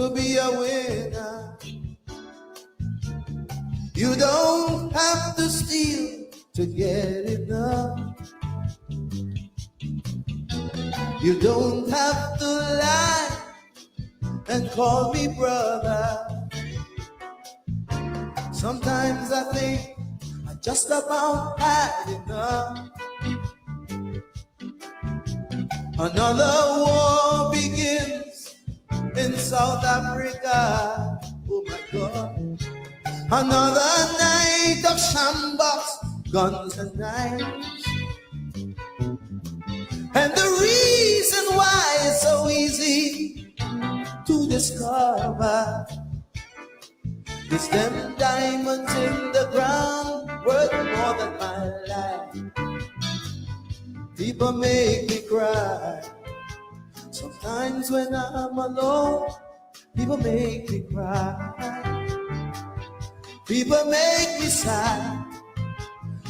to be a winner. You don't have to steal to get it done. You don't have to lie and call me brother. Sometimes I think I just about had enough. Another war begins in South Africa. Oh my God. Another night of shambles, guns and knives. And the reason why it's so easy to discover is them diamonds in the ground worth more than my life. People make me cry. Sometimes when I'm alone, people make me cry. People make me sad.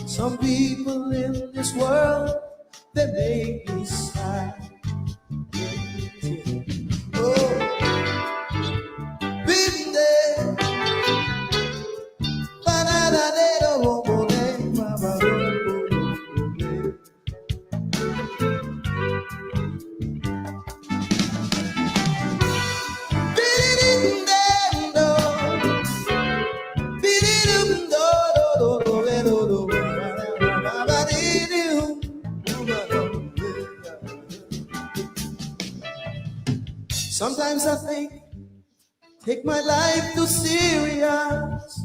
Some people in this world, they make me sad. Oh, been there. Sometimes I think, take my life too serious.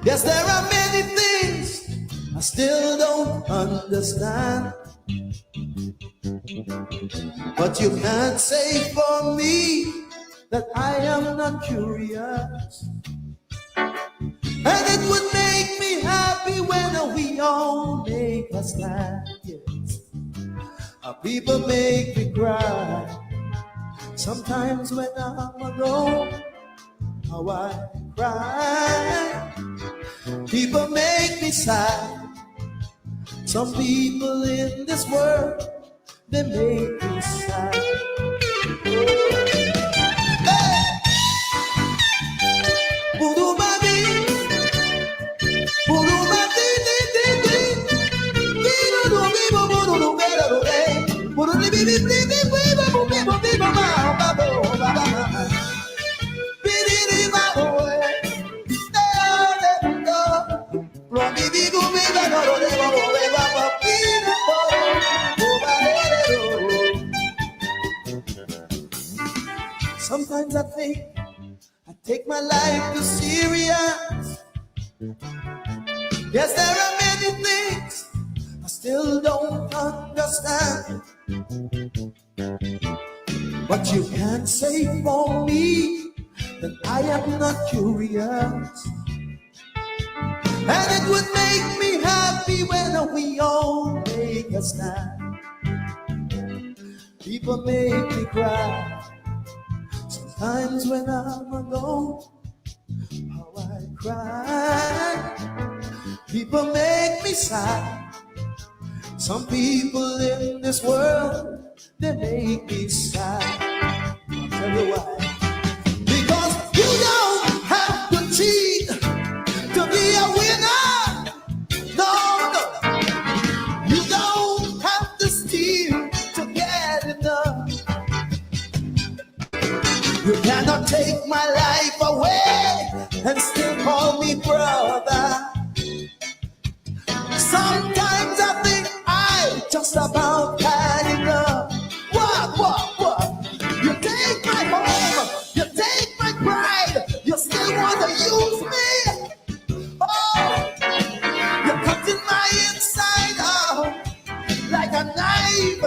Yes, there are many things I still don't understand. But you can't say for me that I am not curious. And it would make me happy when we all make a stand. Yes. People make me cry. Sometimes when I'm alone, how I cry. People make me sad. Some people in this world, they make me sad. Hey! Voodoo baby, voodoo baby, sometimes I think I take my life too serious. Yes, there are many things I still don't understand. But you can't say for me that I am not curious. And it would make me happy when we all make a stand. People make me cry. Sometimes when I'm alone, how I cry. People make me sad. Some people in this world, they make me sad. I'll tell you why. Because you don't have to cheat to be a winner. No, no. You don't have to steal to get enough. You cannot take my life away and still call me brother. Sometimes I think I just about had enough. What? You take my home, you take my pride, you still want to use me? Oh, you're cutting my inside out like a knife.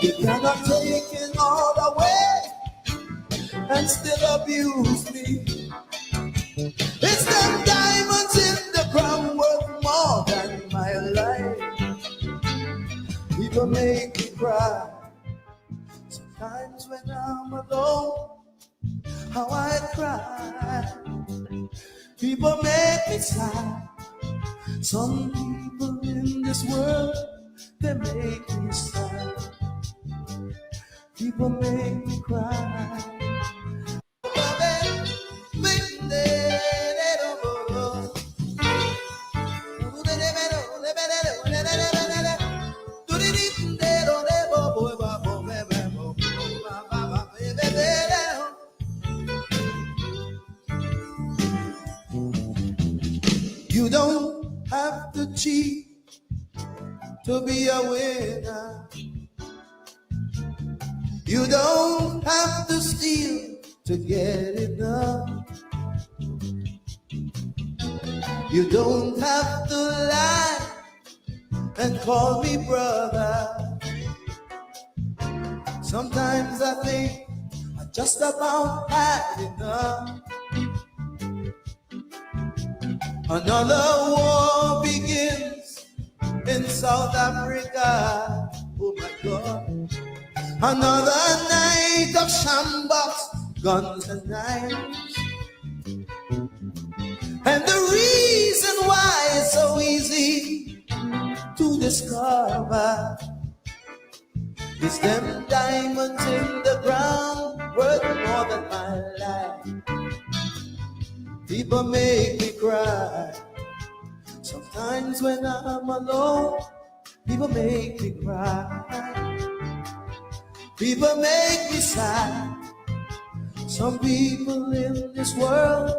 You cannot take it all away and still abuse me. It's them diamonds in the crown worth more than my life. People make me cry. Sometimes when I'm alone, how I cry. People make me sad. Some people in this world, they make me sad. People People make me cry. You don't have to cheat to be a winner. You don't have to steal to get it done. You don't have to lie and call me brother. Sometimes I think I just about had enough. Another war begins in South Africa. Oh my God. Another night of shambles, guns and knives. And the reason why it's so easy to discover is them diamonds in the ground worth more than my life. People make me cry. Sometimes when I'm alone, people make me cry. People make me sad. Some people in this world,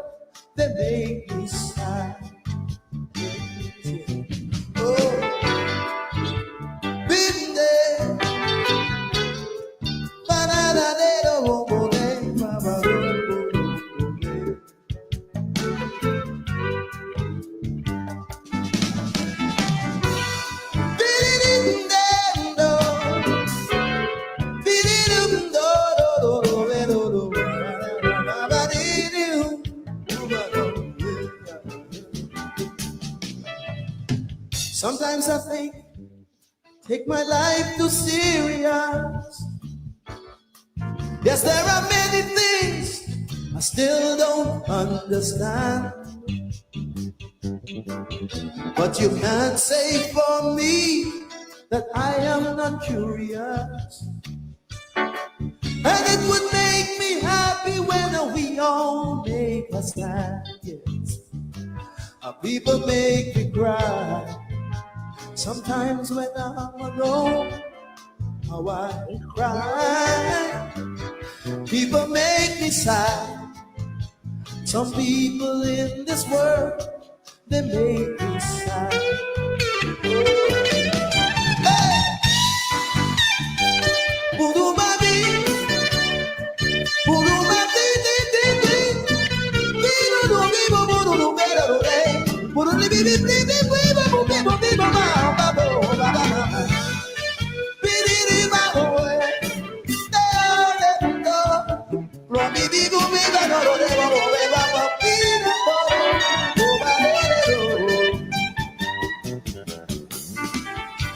they make me sad. Oh, been there. Sometimes I think, take my life too serious. Yes, there are many things I still don't understand. But you can't say for me that I am not curious. And it would make me happy when we all make a stand. Yes, people make me cry. Sometimes when I'm alone, how I cry. People make me sad. Some people in this world, they make me sad. Hey!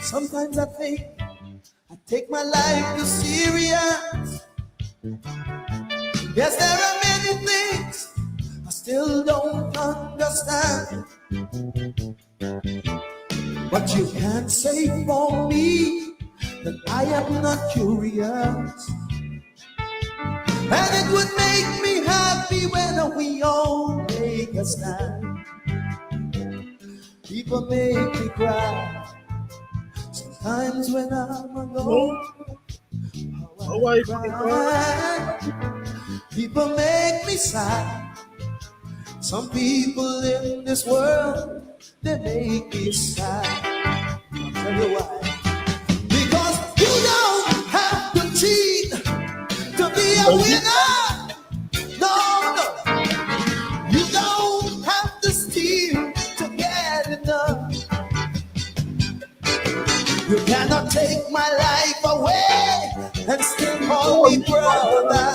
Sometimes I think I take my life too serious. Yes, there are many things I still don't understand. But you can't say for me that I am not curious. And it would make me happy when we all make a stand. People make me cry. Sometimes when I'm alone, how I cry. People make me sad. Some people in this world, they make me sad. I'll tell you why. Because you don't have to cheat to be a winner. No, no. You don't have to steal to get enough. You cannot take my life away and still call me brother.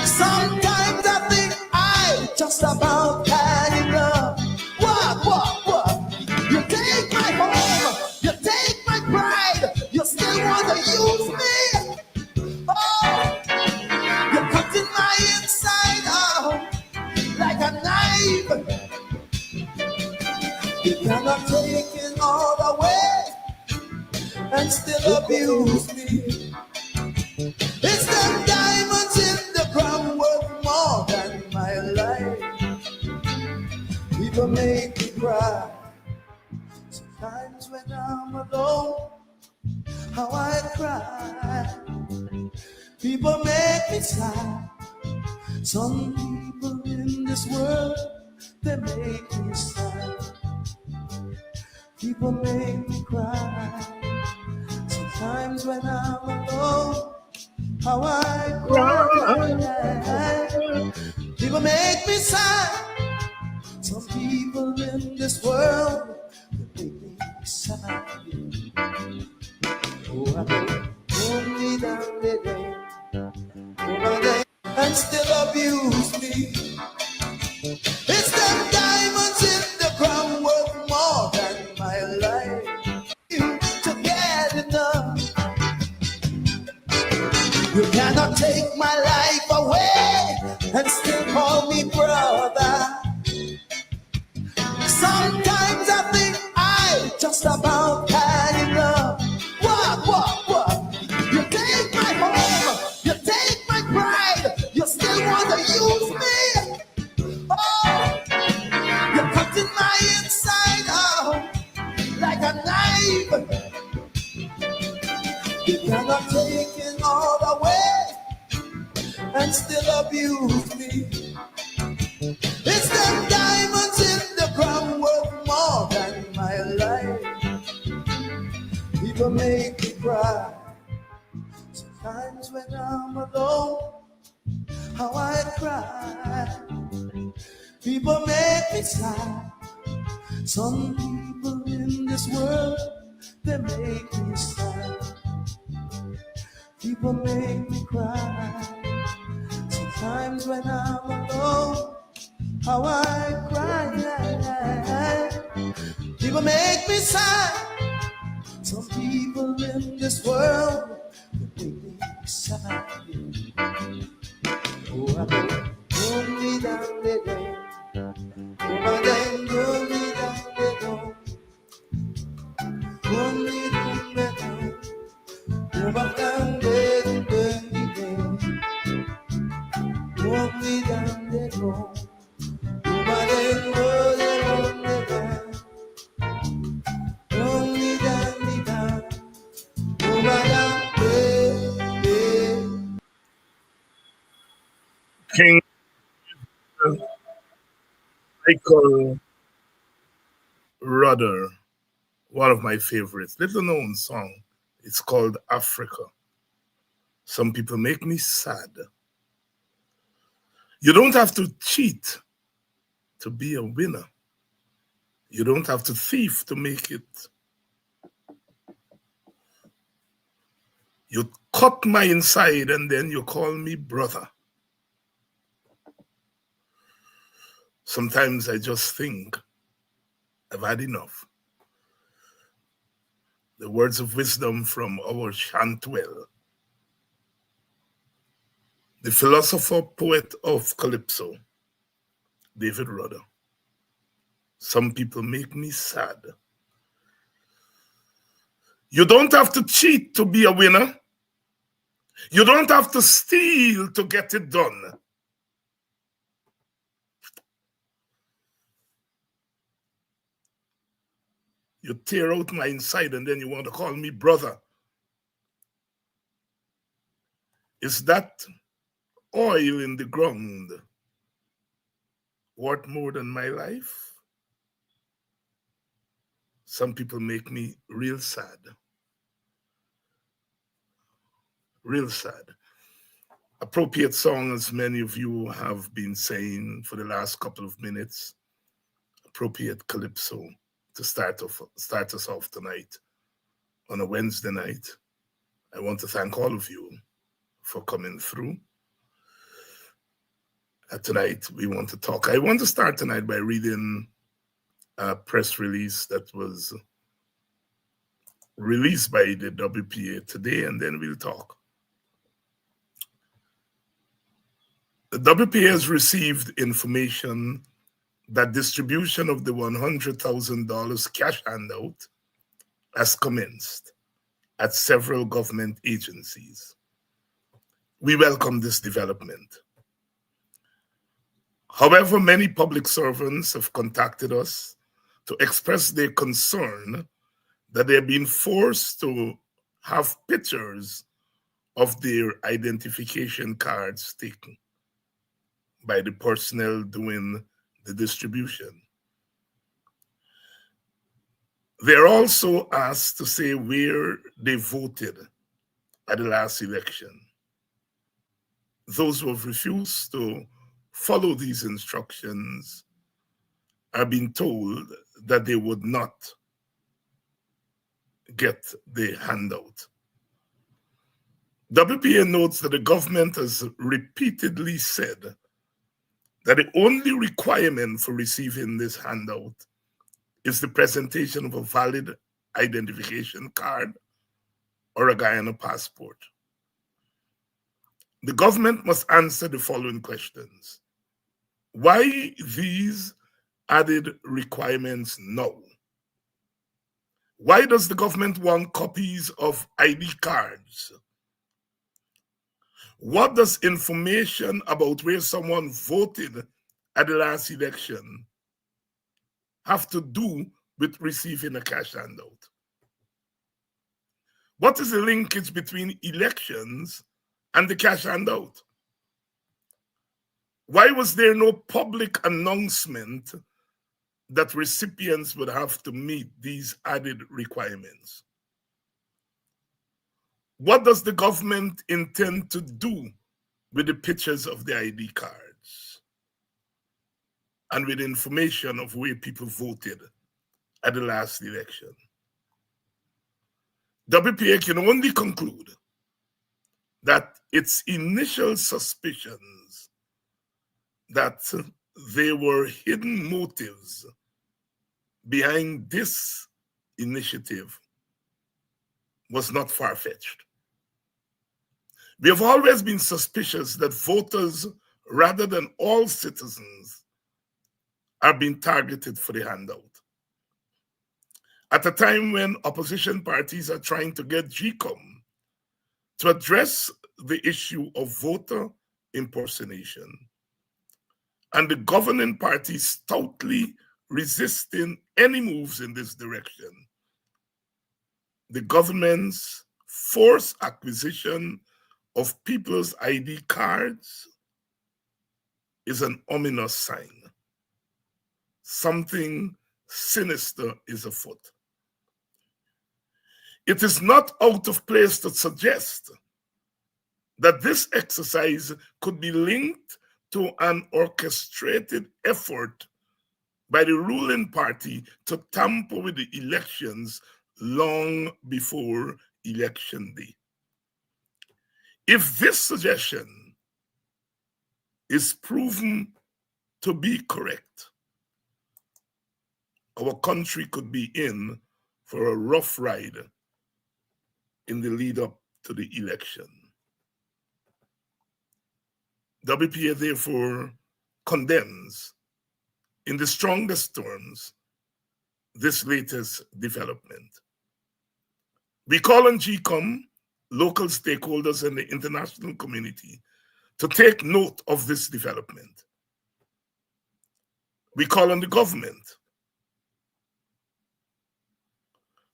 Sometimes I think I just about had enough. What? You take my home, you take my pride, you still want to use me. Oh, you're cutting my inside out like a knife. You cannot take it all away and still abuse me. alone, how I cry. People make me sad. Some people in this world, they make me sad. People make me cry. Sometimes when I'm alone, how I cry. People make me sad. Some people in this world, they make me sad. Oh, I hold me down today, and still abuse me. It's them diamonds in the ground worth more than my life. To get enough, you cannot take my life away and still call me brother. Sometimes I think I just about had enough. What? You take my home, you take my pride, you still want to use me. Oh, you're cutting my inside out like a knife. You cannot take it all away and still abuse me. It's them diamonds in the ground worth more than my life. People make me cry. Sometimes when I'm alone, how I cry. People make me sad. Some people in this world, they make me sad. People make me cry. Sometimes when I'm alone, how I cry. People make me sad. Some people in this world, they make me sad. Oh, I go, hold me down the day. Oh, my day, hold me down the door. Hold me down the day. Oh, my down the day. Hold me down the door. Oh, my day, hold me down the day. Hold me down. Oh, my down the day. King Michael Rudder, one of my favorites, little known song. It's called Africa. Some people make me sad. You don't have to cheat to be a winner. You don't have to thief to make it. You cut my inside and then you call me brother. Sometimes I just think I've had enough. The words of wisdom from our Shantwell, the philosopher poet of Calypso, David Rudder. Some people make me sad. You don't have to cheat to be a winner. You don't have to steal to get it done. You tear out my inside and then you want to call me brother. Is that oil in the ground worth more than my life? Some people make me real sad. Real sad. Appropriate song, as many of you have been saying for the last couple of minutes. Appropriate calypso to start us off tonight on a Wednesday night. I want to thank all of you for coming through. Tonight we want to talk. I want to start tonight by reading a press release that was released by the WPA today, and then we'll talk. The WPA has received information that distribution of the $100,000 cash handout has commenced at several government agencies. We welcome this development. However, many public servants have contacted us to express their concern that they're being forced to have pictures of their identification cards taken by the personnel doing the distribution. They're also asked to say where they voted at the last election. Those who have refused to follow these instructions are being told that they would not get the handout. WPA notes that the government has repeatedly said that the only requirement for receiving this handout is the presentation of a valid identification card or a Guyana passport. The government must answer the following questions. Why these added requirements now? Why does the government want copies of ID cards? What does information about where someone voted at the last election have to do with receiving a cash handout? What is the linkage between elections and the cash handout? Why was there no public announcement that recipients would have to meet these added requirements? What does the government intend to do with the pictures of the ID cards and with information of where people voted at the last election? WPA can only conclude that its initial suspicions that there were hidden motives behind this initiative was not far-fetched. We have always been suspicious that voters, rather than all citizens, are being targeted for the handout. At a time when opposition parties are trying to get GCOM to address the issue of voter impersonation, and the governing party stoutly resisting any moves in this direction, the government's forced acquisition of people's ID cards is an ominous sign. Something sinister is afoot. It is not out of place to suggest that this exercise could be linked to an orchestrated effort by the ruling party to tamper with the elections long before election day. If this suggestion is proven to be correct, our country could be in for a rough ride in the lead up to the election. WPA therefore condemns in the strongest terms this latest development. We call on GCOM, local stakeholders, and the international community to take note of this development. We call on the government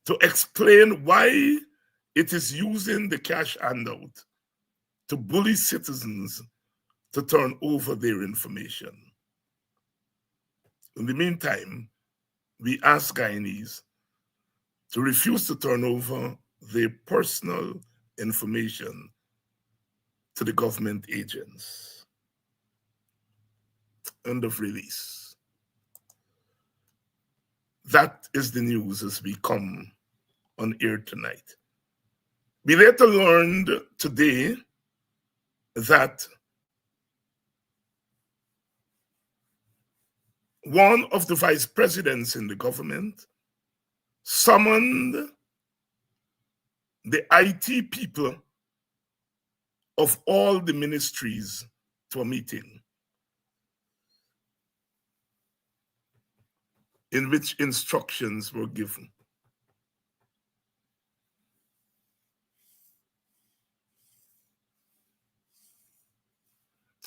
to explain why it is using the cash handout to bully citizens to turn over their information. In the meantime, we ask Guyanese to refuse to turn over their personal information to the government agents. End of release. That is the news as we come on air tonight. We later learned today that one of the vice presidents in the government summoned the IT people of all the ministries to a meeting in which instructions were given.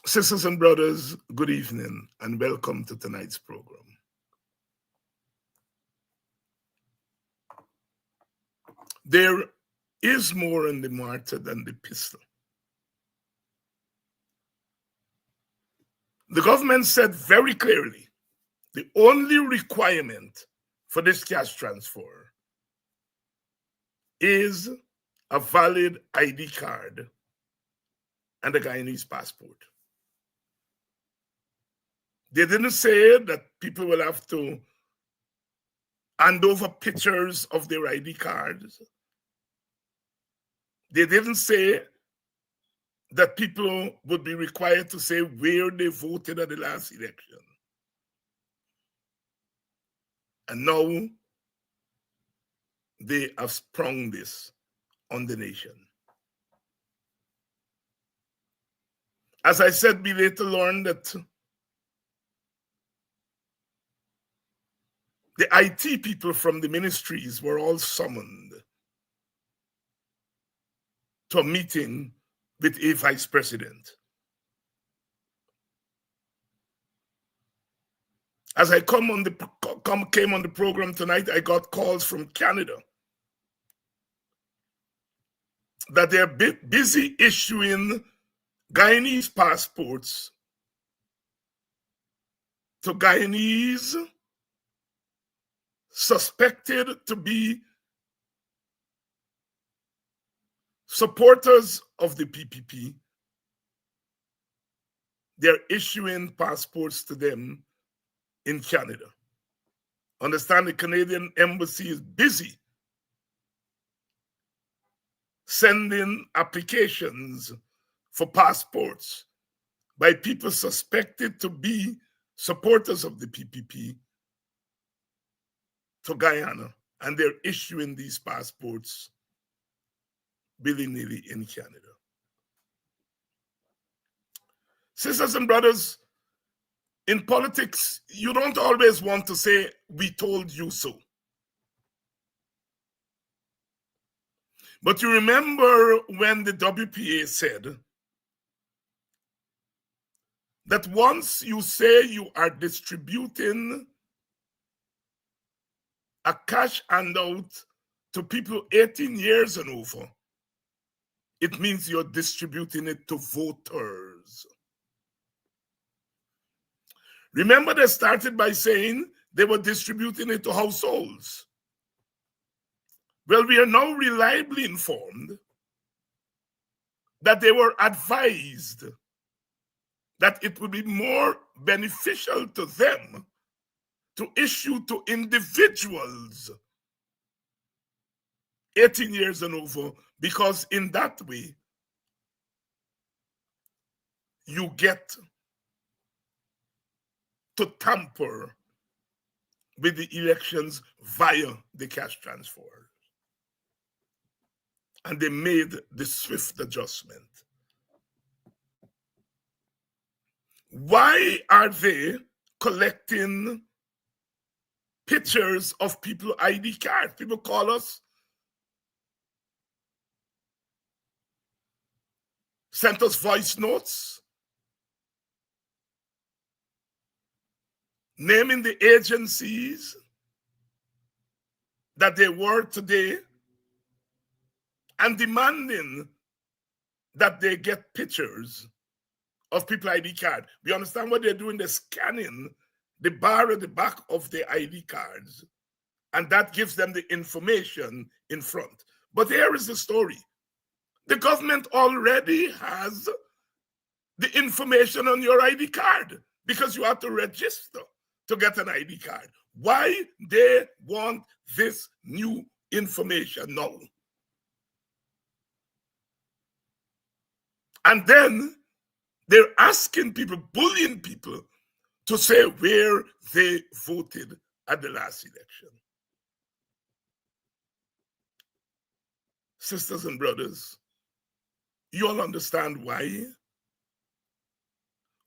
Sisters and brothers, good evening and welcome to tonight's program. There is more in the martyr than the pistol. The government said very clearly, the only requirement for this cash transfer is a valid ID card and a Guyanese passport. They didn't say that people will have to hand over pictures of their ID cards. They didn't say that people would be required to say where they voted at the last election. And now they have sprung this on the nation. As I said, we later learned that the IT people from the ministries were all summoned to a meeting with a vice president. As I came on the program tonight, I got calls from Canada that they're busy issuing Guyanese passports to Guyanese suspected to be supporters of the PPP. They're issuing passports to them in Canada. Understand the Canadian embassy is busy sending applications for passports by people suspected to be supporters of the PPP to Guyana, and they're issuing these passports willy-nilly in Canada. Sisters and brothers, in politics, you don't always want to say, "We told you so." But you remember when the WPA said that once you say you are distributing a cash handout to people 18 years and over, it means you're distributing it to voters. Remember, they started by saying they were distributing it to households. Well, we are now reliably informed that they were advised that it would be more beneficial to them to issue to individuals 18 years and over, because in that way, you get to tamper with the elections via the cash transfer. And they made the swift adjustment. Why are they collecting pictures of people ID cards? People call us, sent us voice notes, naming the agencies that they were today and demanding that they get pictures of people ID card. We understand what they're doing. They're scanning the bar at the back of the ID cards, and that gives them the information in front. But here is the story. The government already has the information on your ID card because you have to register to get an ID card. Why they want this new information now? And then they're asking people, bullying people, to say where they voted at the last election. Sisters and brothers, you all understand why?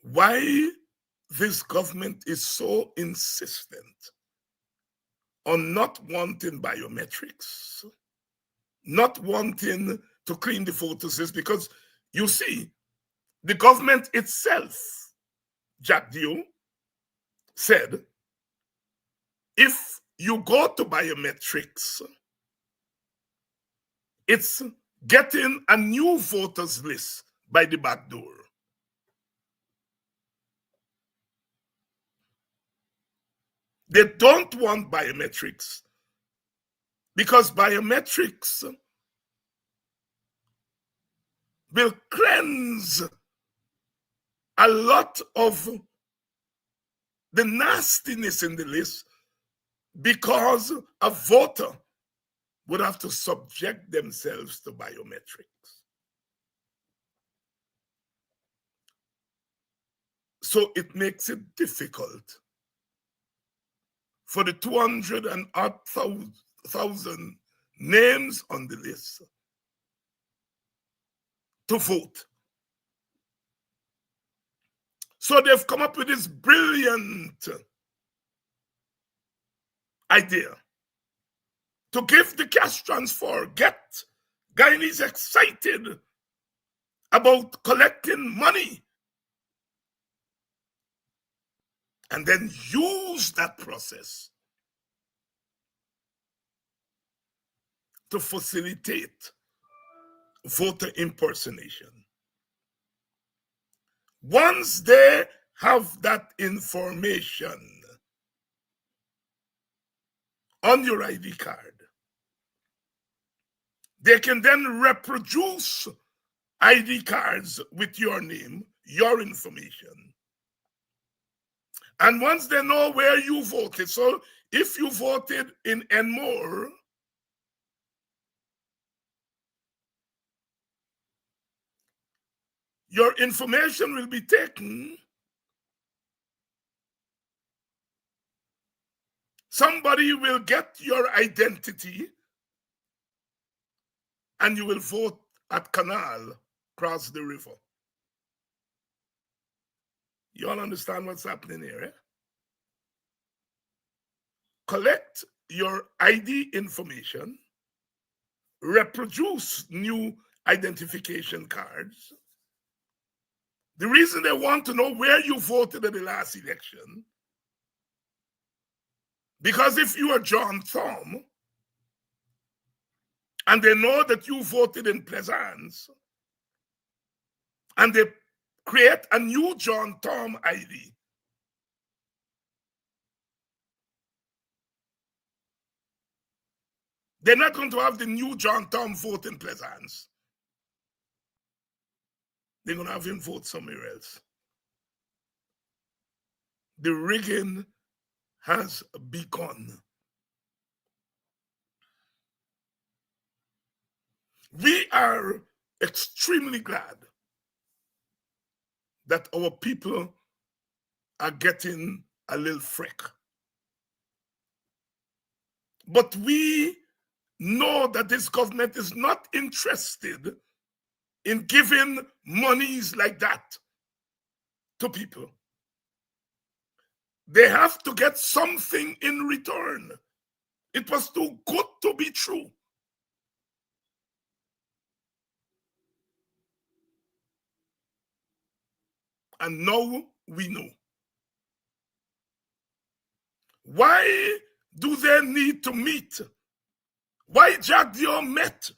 Why this government is so insistent on not wanting biometrics, not wanting to clean the photos, is because, you see, the government itself, Jack Dio, said, if you go to biometrics, It's getting a new voters list by the back door. They don't want biometrics because biometrics will cleanse a lot of the nastiness in the list, because a voter would have to subject themselves to biometrics. So it makes it difficult for the 200 and odd thousand names on the list to vote. So they've come up with this brilliant idea to give the cash transfer, get Guyanese excited about collecting money, and then use that process to facilitate voter impersonation. Once they have that information on your ID card, they can then reproduce ID cards with your name, your information. And once they know where you voted, so if you voted in Enmore, your information will be taken. Somebody will get your identity and you will vote at Canal, across the river. You all understand what's happening here? Eh? Collect your ID information, reproduce new identification cards. The reason they want to know where you voted at the last election, because if you are John Thom and they know that you voted in Plaisance, and they create a new John Thom ID, they're not going to have the new John Thom vote in Plaisance. They're going to have him vote somewhere else. The rigging has begun. We are extremely glad that our people are getting a little freak. But we know that this government is not interested in giving monies like that to people. They have to get something in return. It was too good to be true. And now we know. Why do they need to meet? Why Jack Dio met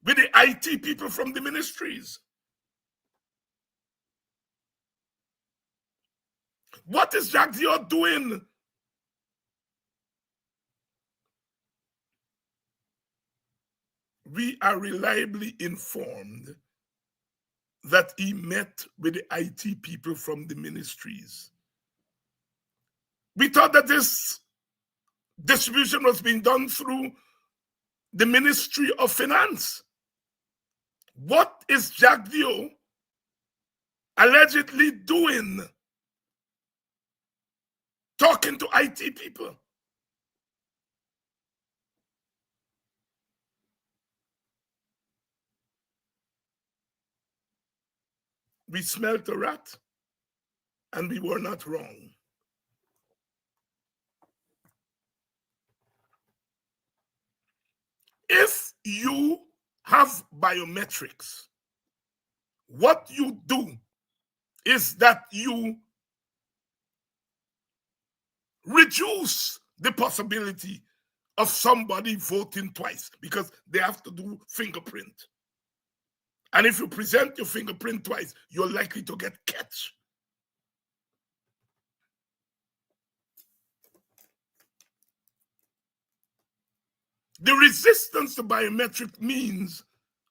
with the IT people from the ministries? What is Jack Dio doing? We are reliably informed that he met with the IT people from the ministries. We thought that this distribution was being done through the Ministry of Finance. What is Jack Dio allegedly doing? Talking to IT people. We smelled a rat, and we were not wrong. If you have biometrics, what you do is that you reduce the possibility of somebody voting twice because they have to do fingerprint. And if you present your fingerprint twice, you're likely to get catch. The resistance to biometric means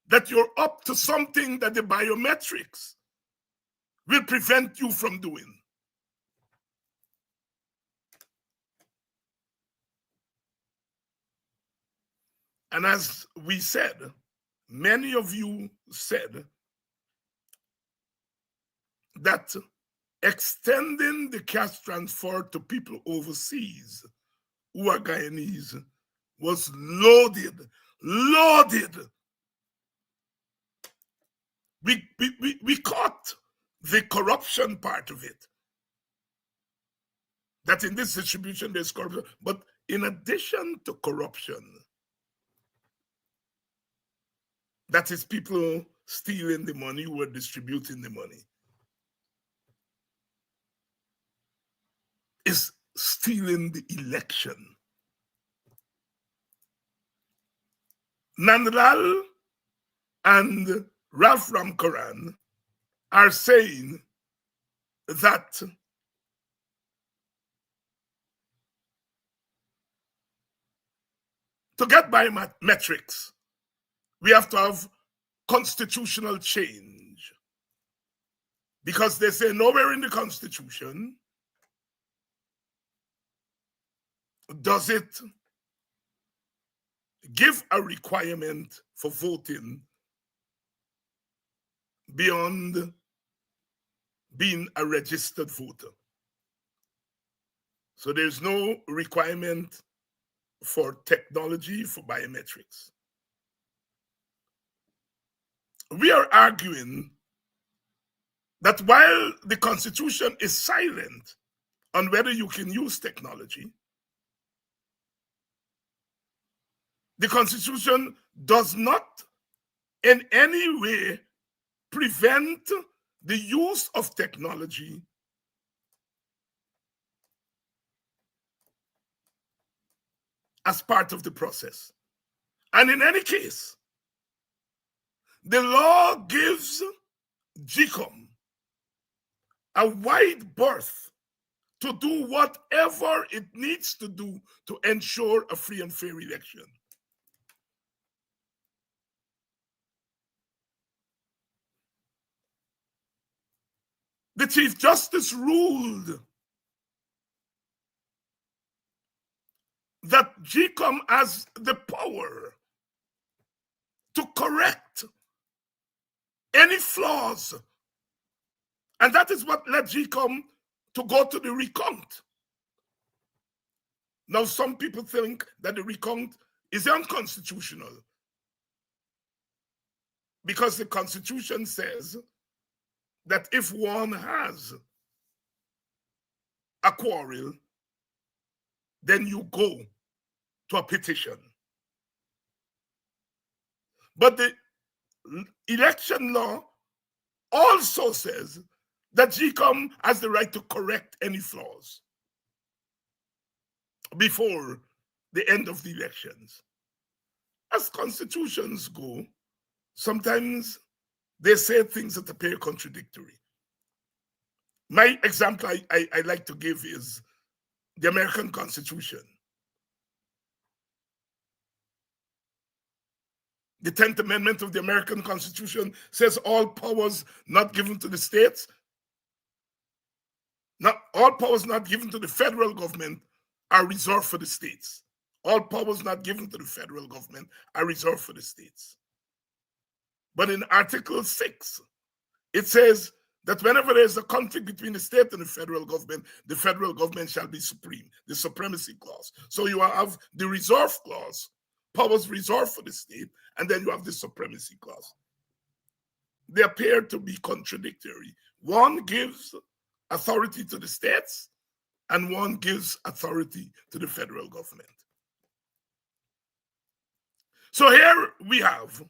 that you're up to something that the biometrics will prevent you from doing. And as we said, many of you said that extending the cash transfer to people overseas who are Guyanese was loaded. We caught the corruption part of it. That in this distribution there's corruption. But in addition to corruption, that is people stealing the money who are distributing the money, is stealing the election. Nandlal and Ralph Ramkaran are saying that to get biometrics, we have to have constitutional change. Because they say nowhere in the Constitution does it give a requirement for voting beyond being a registered voter. So there's no requirement for technology for biometrics. We are arguing that while the Constitution is silent on whether you can use technology, the Constitution does not in any way prevent the use of technology as part of the process. And in any case, the law gives GCOM a wide berth to do whatever it needs to do to ensure a free and fair election. The Chief Justice ruled that GCOM has the power to correct any flaws. And that is what led GCOM to go to the recount. Now, some people think that the recount is unconstitutional because the Constitution says that if one has a quarrel, then you go to a petition. But the election law also says that GCOM has the right to correct any flaws before the end of the elections. As constitutions go, sometimes they say things that appear contradictory. My example I like to give is the American Constitution. The 10th Amendment of the American Constitution says all powers not given to the states, not all powers not given to the federal government are reserved for the states. All powers not given to the federal government are reserved for the states. But in Article 6, it says that whenever there is a conflict between the state and the federal government shall be supreme, the supremacy clause. So you have the reserve clause, powers reserved for the state, and then you have the supremacy clause. They appear to be contradictory. One gives authority to the states, and one gives authority to the federal government. So here we have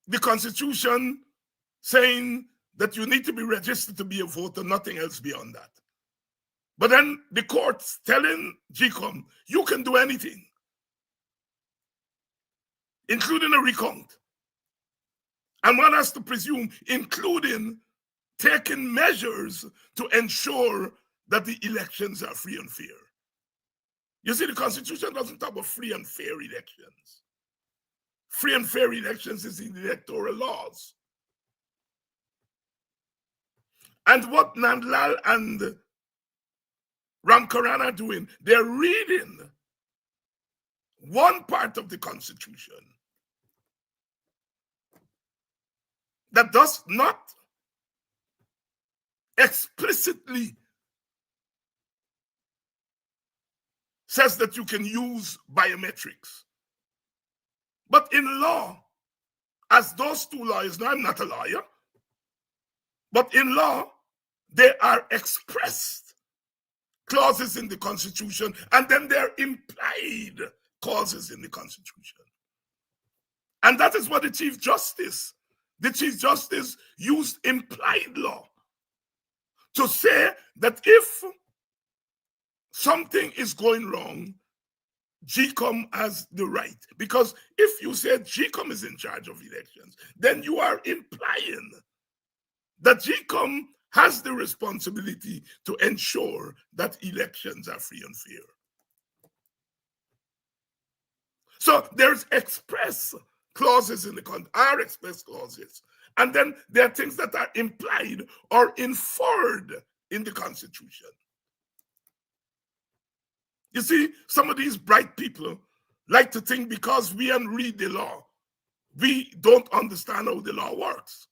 the Constitution saying that you need to be registered to be a voter, nothing else beyond that. But then the court's telling GCOM, you can do anything, including a recount. And one has to presume, including taking measures to ensure that the elections are free and fair. You see, the Constitution doesn't talk about free and fair elections. Free and fair elections is in the electoral laws. And what Nandlal and Ramkaran are doing, they're reading one part of the Constitution that does not explicitly says that you can use biometrics. But in law, as those two lawyers, now I'm not a lawyer, but in law, there are expressed clauses in the Constitution, and then there are implied clauses in the Constitution. And that is what the Chief Justice used implied law to say that if something is going wrong, GCOM has the right. Because if you say GCOM is in charge of elections, then you are implying that GCOM has the responsibility to ensure that elections are free and fair. So there's express clauses in the contract, are express clauses. And then there are things that are implied or inferred in the Constitution. You see, some of these bright people like to think because we don't read the law, we don't understand how the law works.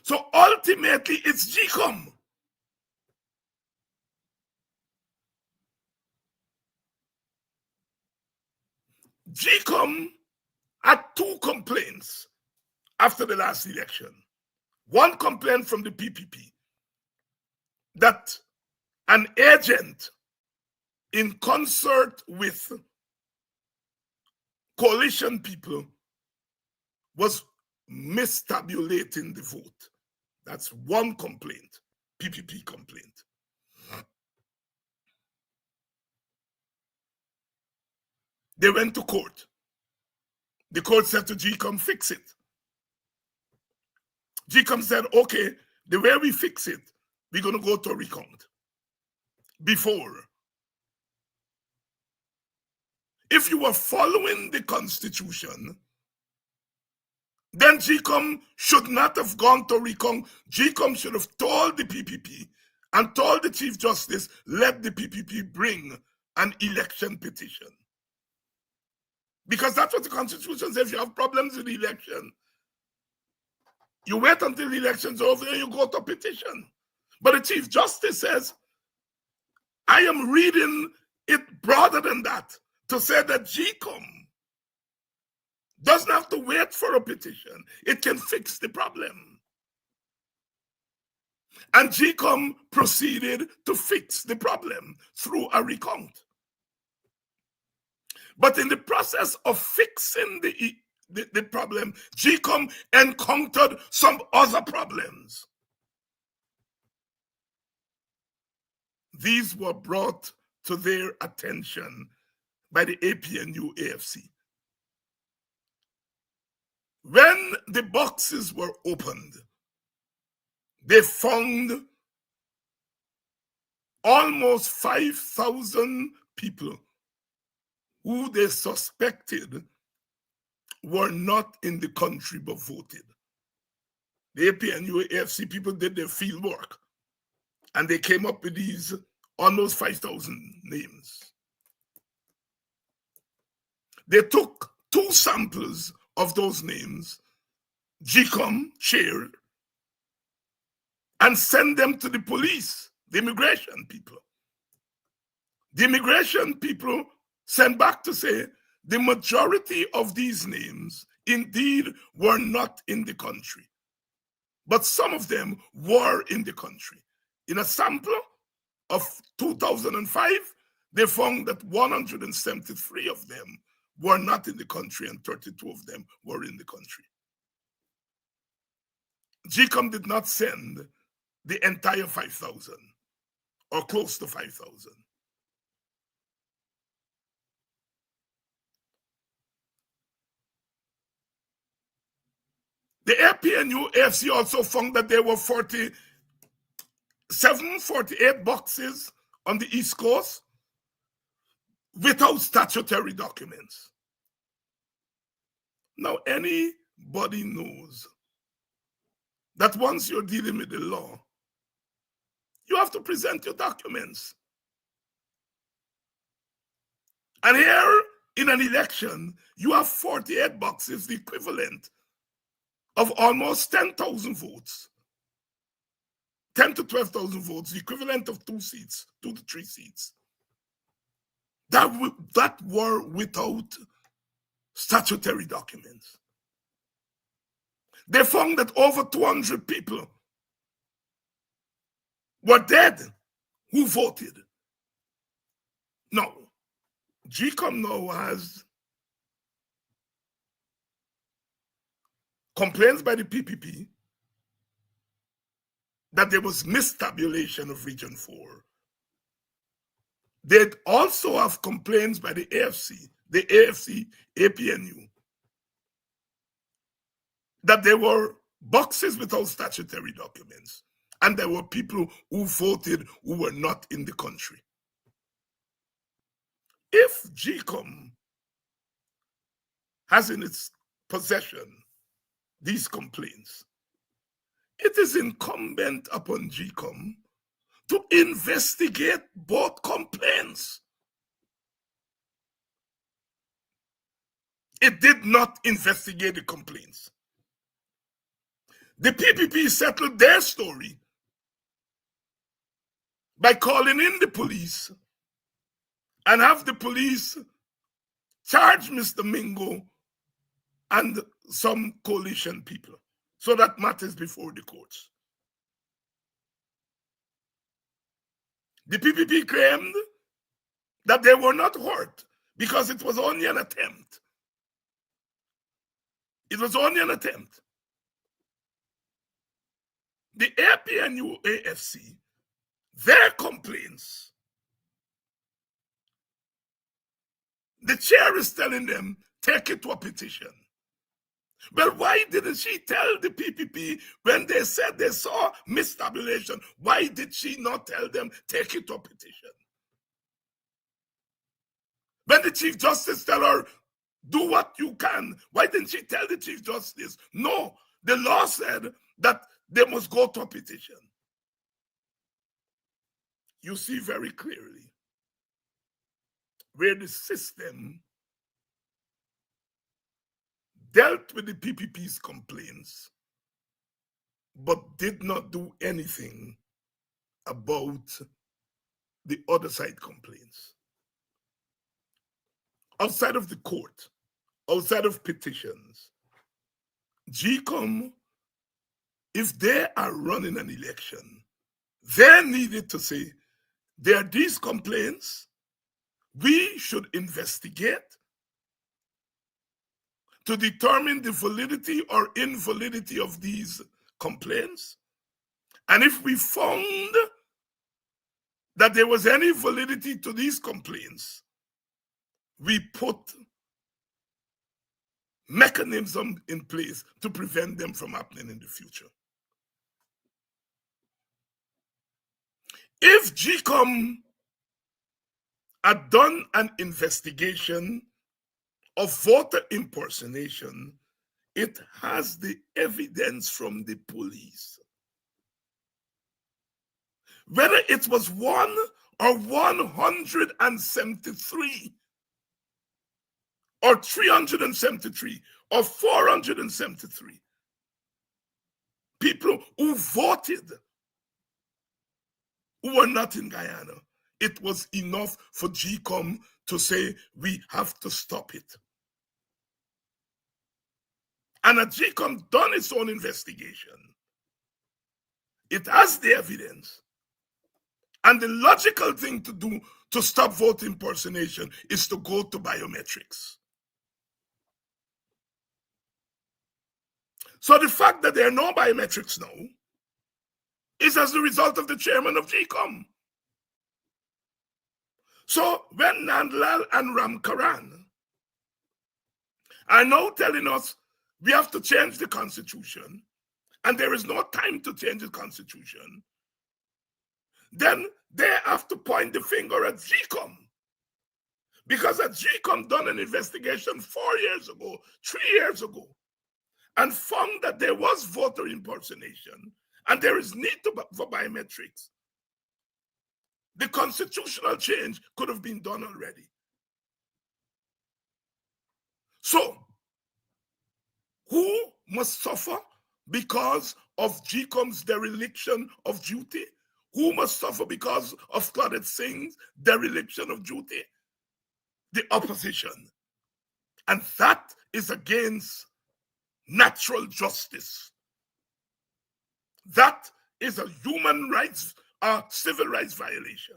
So ultimately, it's GCOM. GCOM had two complaints after the last election. One complaint from the PPP that an agent in concert with coalition people was mistabulating the vote. That's one complaint, PPP complaint. They went to court. The court said to GCOM, fix it. GCOM said, okay, the way we fix it, we're going to go to a recount. Before, if you were following the Constitution, then GCOM should not have gone to recount. GCOM should have told the PPP and told the Chief Justice, let the PPP bring an election petition. Because that's what the Constitution says. If you have problems with the election, you wait until the election's over and you go to petition. But the Chief Justice says, I am reading it broader than that to say that GCOM doesn't have to wait for a petition. It can fix the problem. And GCOM proceeded to fix the problem through a recount. But in the process of fixing the problem, GCOM encountered some other problems. These were brought to their attention by the APNU AFC. When the boxes were opened, they found almost 5,000 people who they suspected were not in the country but voted. The APNU AFC people did their field work and they came up with these almost 5,000 names. They took 2 samples of those names, GCOM shared, and sent them to the police, the immigration people. The immigration people sent back to say the majority of these names indeed were not in the country, but some of them were in the country. In a sample of 2005, they found that 173 of them were not in the country and 32 of them were in the country. GCOM did not send the entire 5,000 or close to 5,000. The APNU AFC also found that there were 48 boxes on the East Coast without statutory documents. Now, anybody knows that once you're dealing with the law, you have to present your documents. And here, in an election, you have 48 boxes, the equivalent of almost 10,000 votes. 10 to 12,000 votes, the equivalent of 2 to 3 seats. That were without statutory documents. They found that over 200 people were dead who voted. Now, GCOM now has complaints by the PPP that there was mistabulation of Region 4. They also have complaints by the AFC, APNU, that there were boxes without statutory documents, and there were people who voted who were not in the country. If GCOM has in its possession these complaints, it is incumbent upon GCOM to investigate both complaints. It did not investigate the complaints. The PPP settled their story by calling in the police and have the police charge Mr. Mingo and some coalition people. So that matters before the courts. The PPP claimed that they were not hurt because it was only an attempt. It was only an attempt. The APNU AFC, their complaints, the chair is telling them, take it to a petition. Well, why didn't she tell the PPP when they said they saw mistabulation? Why did she not tell them, take it to a petition? When the Chief Justice tell her, do what you can, why didn't she tell the Chief Justice? No, the law said that they must go to a petition. You see very clearly where the system dealt with the PPP's complaints, but did not do anything about the other side complaints. Outside of the court, outside of petitions, GCOM, if they are running an election, they needed to say, there are these complaints, we should investigate to determine the validity or invalidity of these complaints. And if we found that there was any validity to these complaints, we put mechanisms in place to prevent them from happening in the future. If GCOM had done an investigation of voter impersonation, it has the evidence from the police. Whether it was 1 or 173 or 373 or 473 people who voted who were not in Guyana, it was enough for GCOM to say, we have to stop it. And had GCOM done its own investigation, it has the evidence. And the logical thing to do to stop vote impersonation is to go to biometrics. So the fact that there are no biometrics now is as a result of the chairman of GCOM. So when Nandlal and Ram Karan are now telling us we have to change the constitution and there is no time to change the constitution, then they have to point the finger at GCOM. Because at GCOM done an investigation 4 years ago, 3 years ago, and found that there was voter impersonation and there is need for biometrics. The constitutional change could have been done already. So, who must suffer because of GCOM's dereliction of duty? Who must suffer because of Claudette Singh's dereliction of duty? The opposition. And that is against natural justice. That is a human rights, civil rights violation.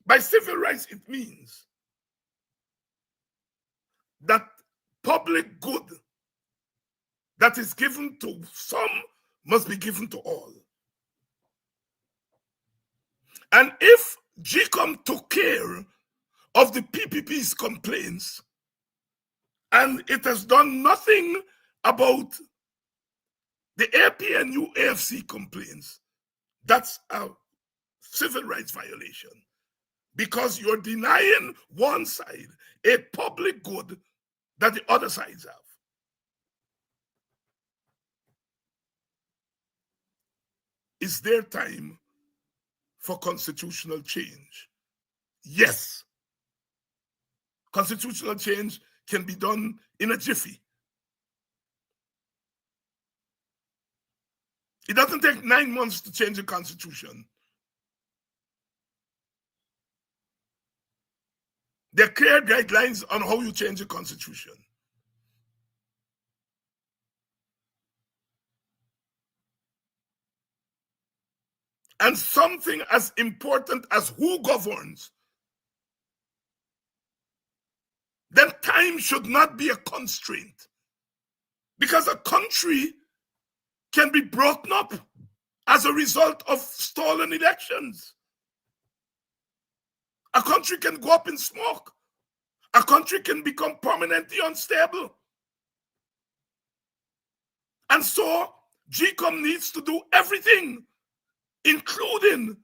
By civil rights, it means that public good that is given to some must be given to all. And if GCOM took care of the PPP's complaints and it has done nothing about the APNU AFC complaints, that's a civil rights violation because you're denying one side a public good that the other sides have. Is there time for constitutional change? Yes. Constitutional change can be done in a jiffy. It doesn't take 9 months to change a constitution. There are clear guidelines on how you change a constitution. And something as important as who governs, then time should not be a constraint. Because a country can be broken up as a result of stolen elections. A country can go up in smoke. A country can become permanently unstable. And so GCOM needs to do everything, including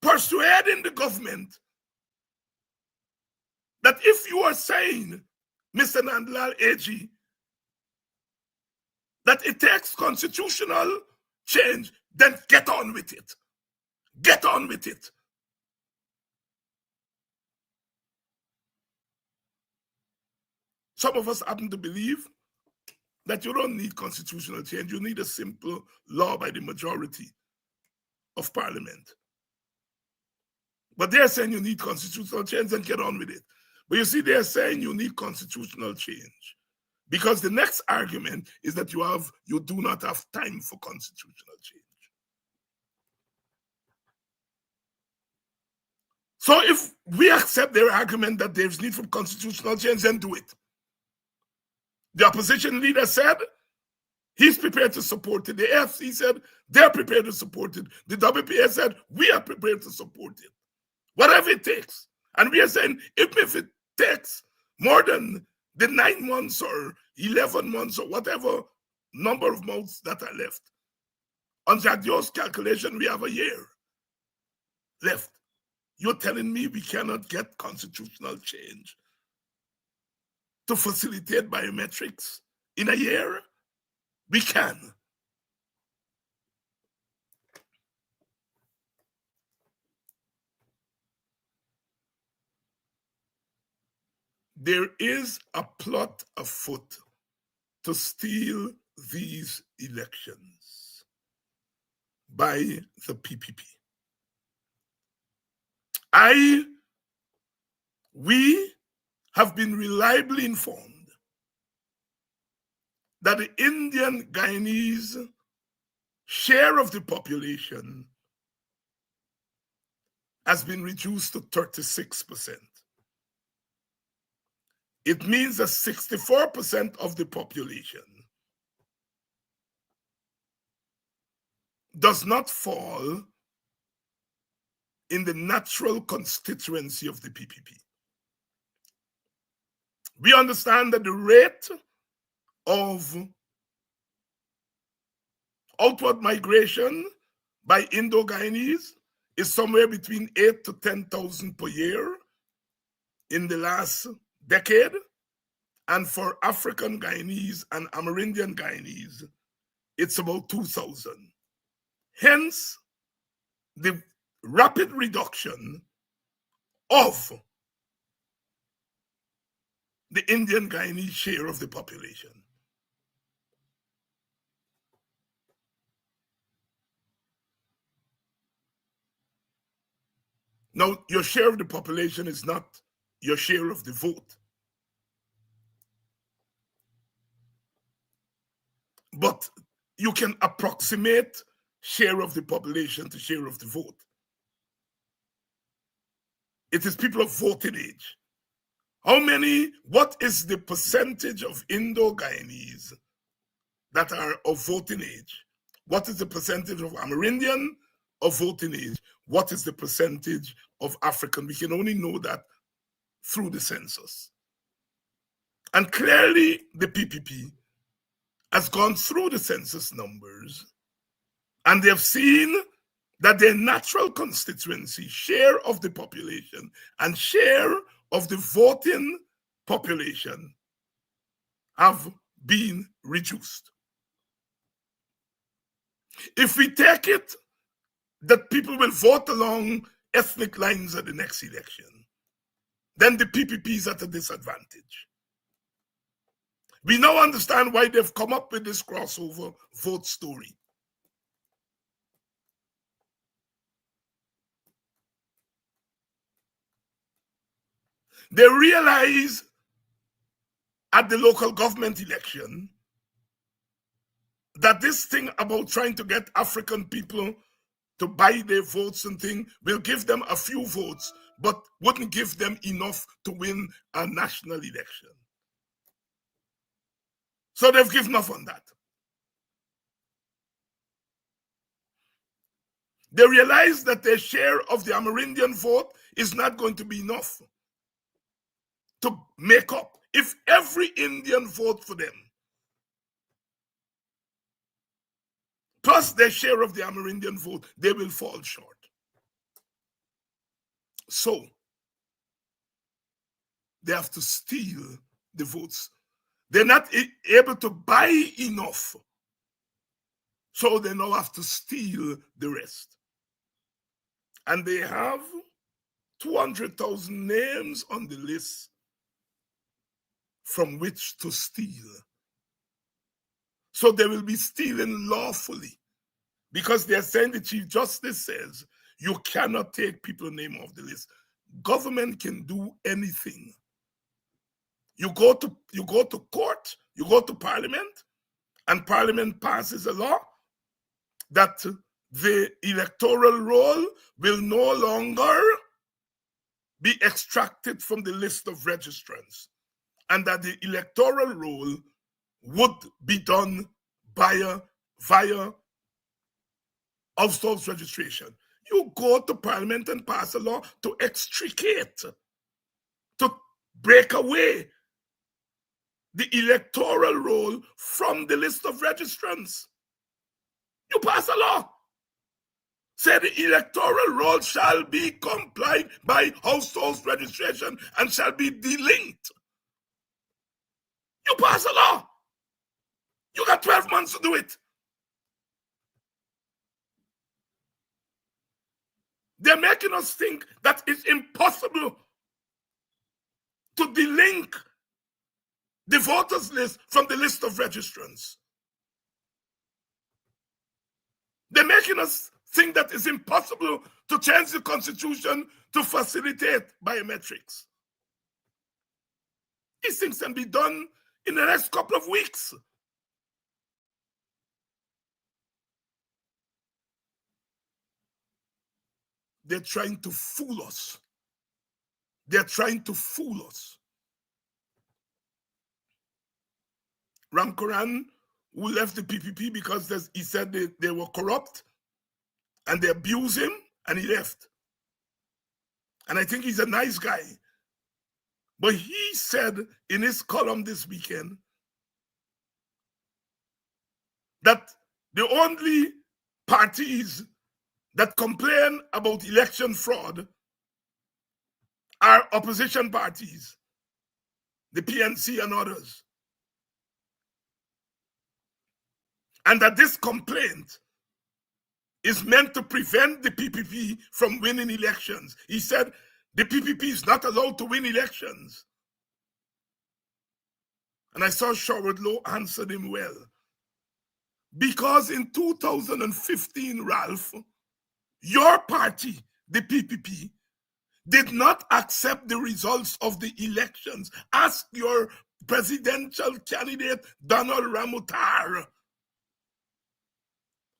persuading the government that if you are saying, Mr. Nandlal AG, that it takes constitutional change, then get on with it. Get on with it. Some of us happen to believe that you don't need constitutional change. You need a simple law by the majority of Parliament. But they're saying you need constitutional change and get on with it. But you see, they're saying you need constitutional change because the next argument is that you do not have time for constitutional change. So if we accept their argument that there's need for constitutional change, then do it. The opposition leader said he's prepared to support it. The AFC said they're prepared to support it. The WPA said we are prepared to support it. Whatever it takes. And we are saying if it takes more than the 9 months or 11 months or whatever number of months that are left, on Jadio's calculation, we have a year left. You're telling me we cannot get constitutional change to facilitate biometrics in a year? We can. There is a plot afoot to steal these elections by the PPP. We have been reliably informed that the Indian Guyanese share of the population has been reduced to 36%. It means that 64% of the population does not fall in the natural constituency of the PPP. We understand that the rate of outward migration by Indo-Guyanese is somewhere between 8 to 10,000 per year in the last decade. And for African Guyanese and Amerindian Guyanese, it's about 2,000. Hence, the rapid reduction of the Indian Guyanese share of the population. Now, your share of the population is not your share of the vote. But you can approximate share of the population to share of the vote. It is people of voting age. What is the percentage of Indo-Guyanese that are of voting age? What is the percentage of Amerindian of voting age? What is the percentage of African? We can only know that through the census. And clearly, the PPP has gone through the census numbers, and they have seen that their natural constituency, share of the population, and share of the voting population have been reduced. If we take it that people will vote along ethnic lines at the next election, then the PPP is at a disadvantage. We now understand why they've come up with this crossover vote story. They realize at the local government election that this thing about trying to get African people to buy their votes and thing will give them a few votes, but wouldn't give them enough to win a national election. So they've given up on that. They realize that their share of the Amerindian vote is not going to be enough to make up. If every Indian vote for them, plus their share of the Amerindian vote, they will fall short. So they have to steal the votes. They're not able to buy enough. So they now have to steal the rest. And they have 200,000 names on the list from which to steal. So they will be stealing lawfully, because they're saying, the Chief Justice says, you cannot take people's name off the list. Government can do anything. You go to court, you go to Parliament, and Parliament passes a law that the electoral roll will no longer be extracted from the list of registrants, and that the electoral roll would be done via household registration. You go to Parliament and pass a law to extricate, to break away the electoral roll from the list of registrants. You pass a law. Say the electoral roll shall be complied by household registration and shall be delinked. You pass a law. You got 12 months to do it. They're making us think that it's impossible to delink the voters list from the list of registrants. They're making us think that it's impossible to change the constitution to facilitate biometrics. These things can be done in the next couple of weeks. They're trying to fool us. They're trying to fool us. Ramkaran, who left the PPP because he said they were corrupt, and they abused him, and he left. And I think he's a nice guy. But he said in his column this weekend that the only parties that complain about election fraud are opposition parties, the PNC and others. And that this complaint is meant to prevent the PPP from winning elections. He said the PPP is not allowed to win elections. And I saw Sherwood Lowe answered him well. Because in 2015, Ralph, your party, the PPP, did not accept the results of the elections. Ask your presidential candidate, Donald Ramutar.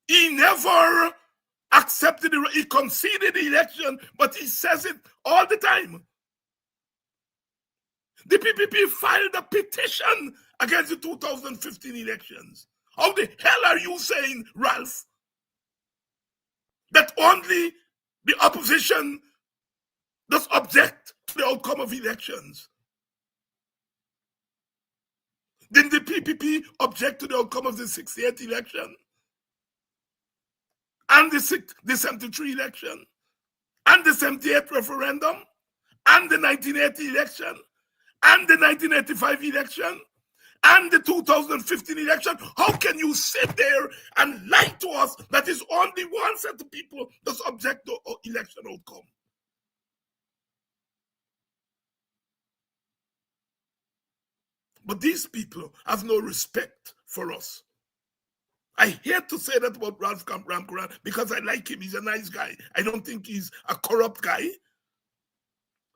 He never accepted it. He conceded the election, but he says it all the time. The PPP filed a petition against the 2015 elections. How the hell are you saying, Ralph, that only the opposition does object to the outcome of elections? Didn't the PPP object to the outcome of the 68th election? And the 73 election? And the 78 referendum? And the 1980 election? And the 1985 election? And the 2015 election? How can you sit there and lie to us that is only one set of people that's object to election outcome? But these people have no respect for us. I hate to say that about Ralph Ramkaran because I like him. He's a nice guy. I don't think he's a corrupt guy.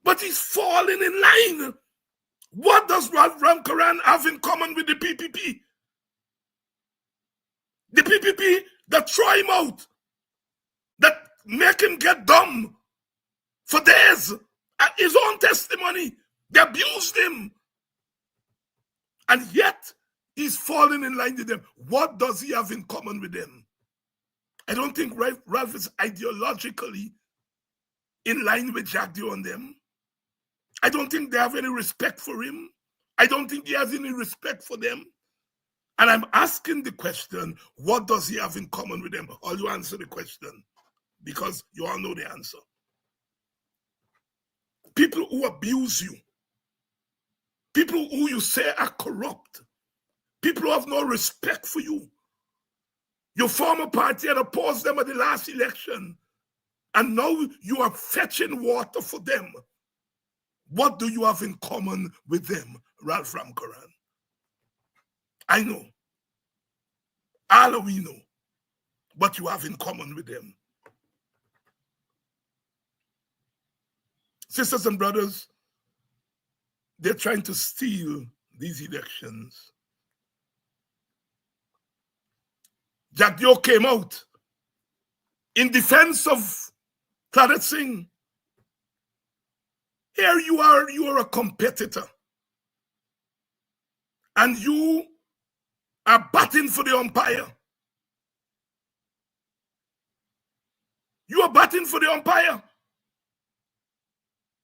But he's falling in line. What does Ralph Ramkaran have in common with the PPP? The PPP that throw him out, that make him get dumb for days. His own testimony. They abused him. And yet, he's falling in line with them. What does he have in common with them? I don't think Ralph is ideologically in line with Jack Dio and them. I don't think they have any respect for him. I don't think he has any respect for them. And I'm asking the question, what does he have in common with them? Or you answer the question, because you all know the answer. People who abuse you, people who you say are corrupt, people who have no respect for you. You form a party and oppose them at the last election, and now you are fetching water for them. What do you have in common with them, Ralph Ramkaran? I know. All we know what you have in common with them. Sisters and brothers, they're trying to steal these elections. Jack Dio came out in defense of Claudette Singh. Here you are a competitor. And you are batting for the umpire. You are batting for the umpire.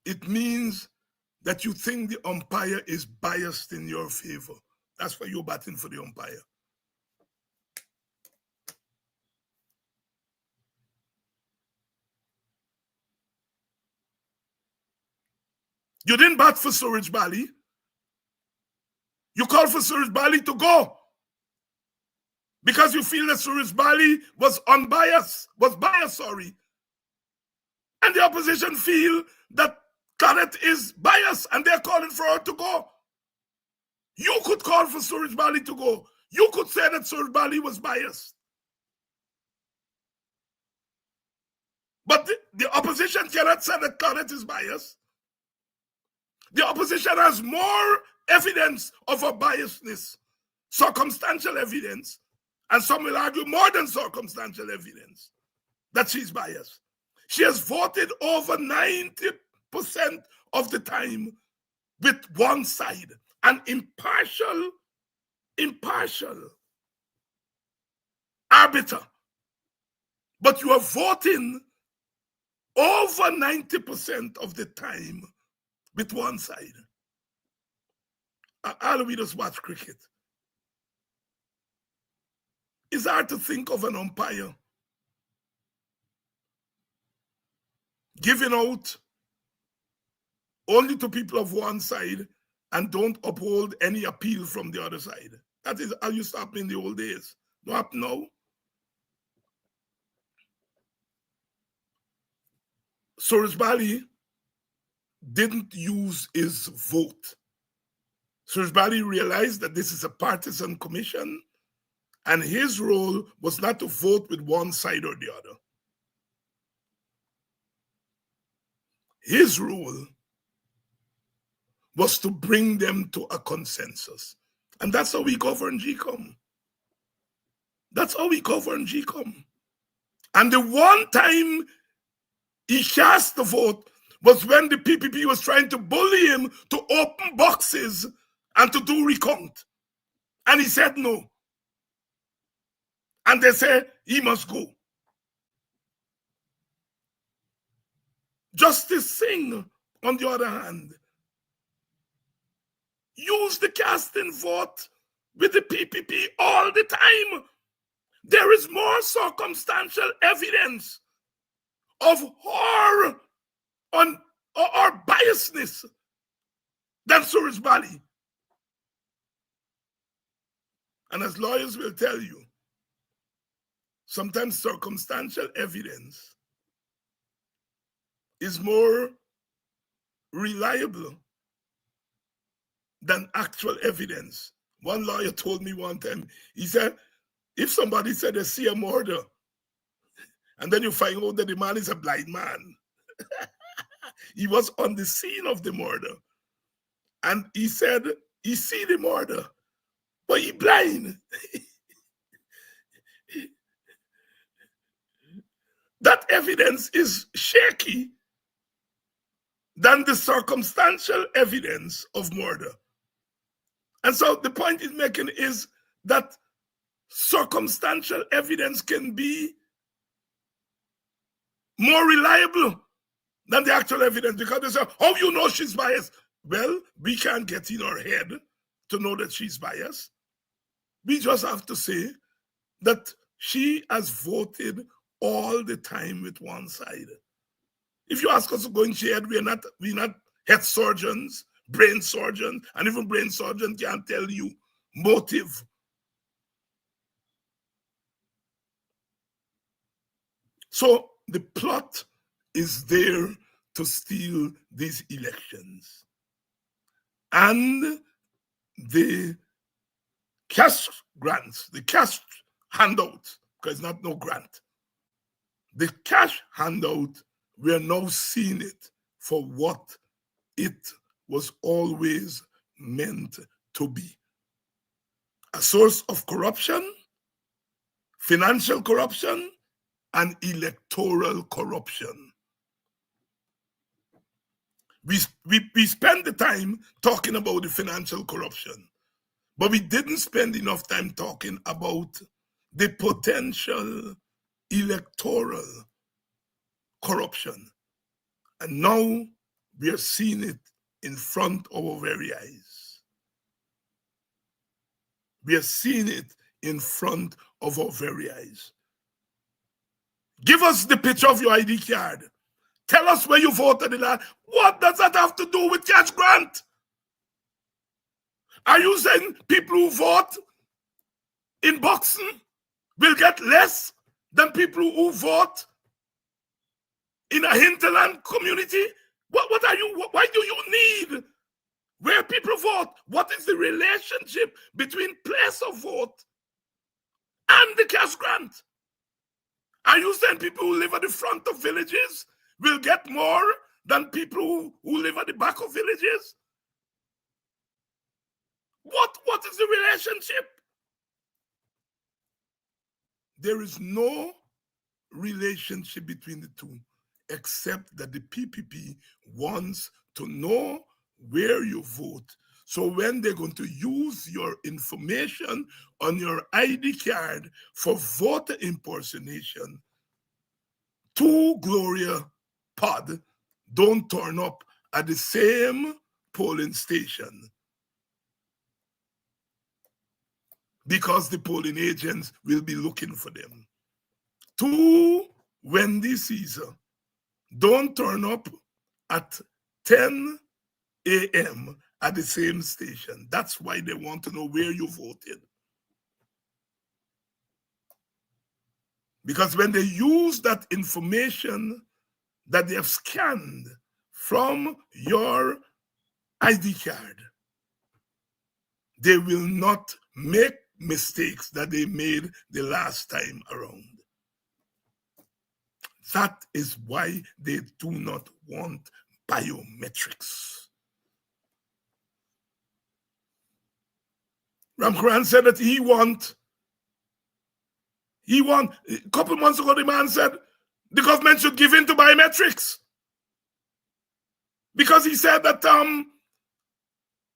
It means that you think the umpire is biased in your favor. That's why you're batting for the umpire. You didn't bat for Suraj Bali. You called for Suraj Bali to go because you feel that Suraj Bali was biased. And the opposition feel that Claudette is biased and they're calling for her to go. You could call for Suraj Bali to go. You could say that Suraj Bali was biased. But the opposition cannot say that Claudette is biased. The opposition has more evidence of her biasness, circumstantial evidence, and some will argue more than circumstantial evidence that she's biased. She has voted over 90% of the time with one side, an impartial arbiter But you are voting over 90% of the time with one side. How do we just watch cricket? It's hard to think of an umpire giving out only to people of one side and don't uphold any appeal from the other side. That is how used to happen in the old days. Don't happen now. Surajbali didn't use his vote. Surajbali realized that this is a partisan commission, and his role was not to vote with one side or the other. His role was to bring them to a consensus. And that's how we govern GCOM. That's how we govern GCOM. And the one time he cast the vote was when the PPP was trying to bully him to open boxes and to do recount. And he said no. And they said he must go. Justice Singh, on the other hand, used the casting vote with the PPP all the time. There is more circumstantial evidence of her or biasness than Surajbali. And as lawyers will tell you, sometimes circumstantial evidence is more reliable than actual evidence. One lawyer told me one time, he said, if somebody said they see a murder, and then you find out that the man is a blind man, he was on the scene of the murder, and he said he see the murder, but he blind. That evidence is shaky than the circumstantial evidence of murder. And so the point he's making is that circumstantial evidence can be more reliable than the actual evidence, because they say, how you know she's biased? Well, we can't get in our head to know that she's biased. We just have to say that she has voted all the time with one side. If you ask us to go in her head, we're not head surgeons, brain surgeons, and even brain surgeons can't tell you motive. So the plot is there to steal these elections. And the cash grants, the cash handout, because it's not no grant, the cash handout, we are now seeing it for what it was always meant to be. A source of corruption, financial corruption, and electoral corruption. We spend the time talking about the financial corruption, but we didn't spend enough time talking about the potential electoral corruption. And now we are seeing it in front of our very eyes. We are seeing it in front of our very eyes. Give us the picture of your ID card. Tell us where you voted in that. What does that have to do with cash grant? Are you saying people who vote in boxing will get less than people who vote in a hinterland community? What are you? Why do you need where people vote? What is the relationship between place of vote and the cash grant? Are you saying people who live at the front of villages will get more than people who live at the back of villages? What is the relationship? There is no relationship between the two, except that the PPP wants to know where you vote. So when they're going to use your information on your ID card for voter impersonation, two Gloria pod don't turn up at the same polling station because the polling agents will be looking for them. Two Wendy Caesar don't turn up at 10 a.m. at the same station. That's why they want to know where you voted. Because when they use that information that they have scanned from your ID card, they will not make mistakes that they made the last time around. That is why they do not want biometrics. Ramcharan said that he want, a couple months ago, the man said the government should give in to biometrics. Because he said that,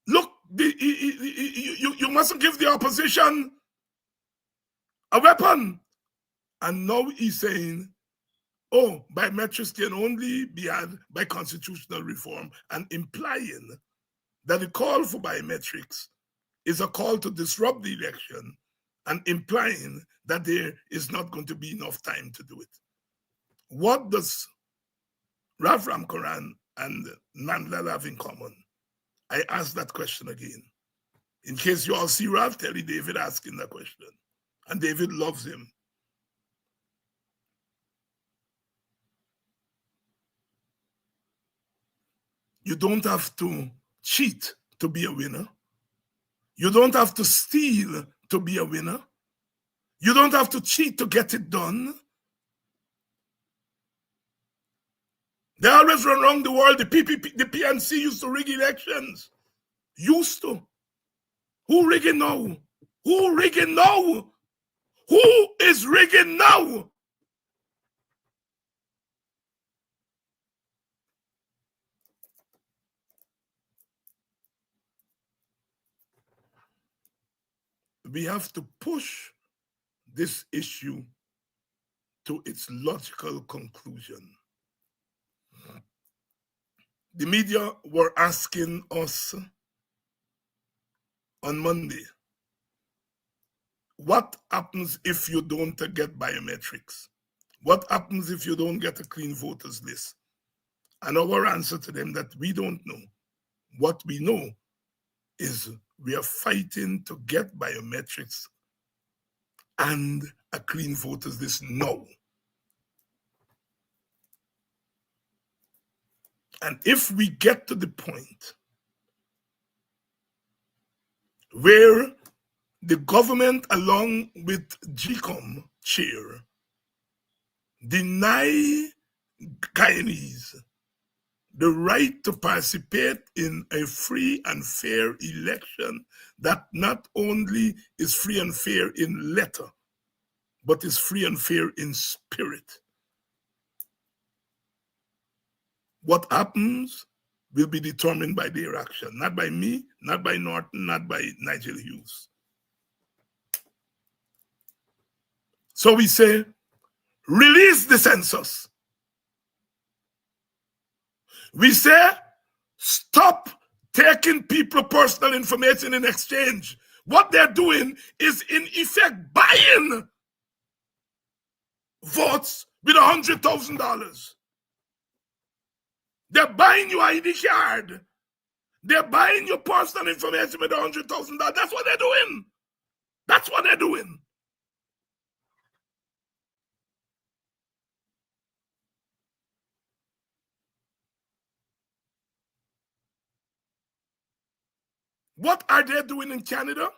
look, you mustn't give the opposition a weapon. And now he's saying, oh, biometrics can only be had by constitutional reform, and implying that the call for biometrics is a call to disrupt the election, and implying that there is not going to be enough time to do it. What does Rav Ramcharan and Nandlal have in common? I ask that question again. In case you all see Rav, tell David asking that question. And David loves him. You don't have to cheat to be a winner. You don't have to steal to be a winner. You don't have to cheat to get it done. They always run around the world. The PNC used to rig elections. Used to. Who rigging now? Who rigging now? Who is rigging now? We have to push this issue to its logical conclusion. The media were asking us on Monday, what happens if you don't get biometrics? What happens if you don't get a clean voters list? And our answer to them that we don't know. What we know is we are fighting to get biometrics and a clean voters list now. And if we get to the point where the government, along with GCOM chair, deny Guyanese the right to participate in a free and fair election that not only is free and fair in letter, but is free and fair in spirit. What happens will be determined by their action, not by me, not by Norton, not by Nigel Hughes. So we say, release the census. We say, stop taking people's personal information in exchange. What they're doing is, in effect, buying votes with $100,000. They're buying your ID card. They're buying your personal information with $100,000. That's what they're doing. That's what they're doing. What are they doing in Canada?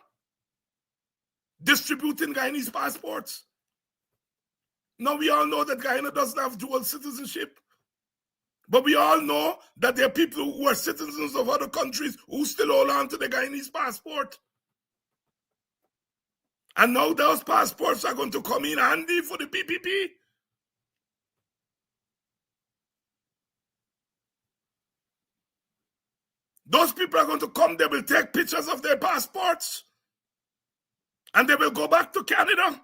Distributing Guyanese passports. Now we all know that Guyana doesn't have dual citizenship. But we all know that there are people who are citizens of other countries who still hold on to the Guyanese passport. And now those passports are going to come in handy for the PPP. Those people are going to come, they will take pictures of their passports, and they will go back to Canada,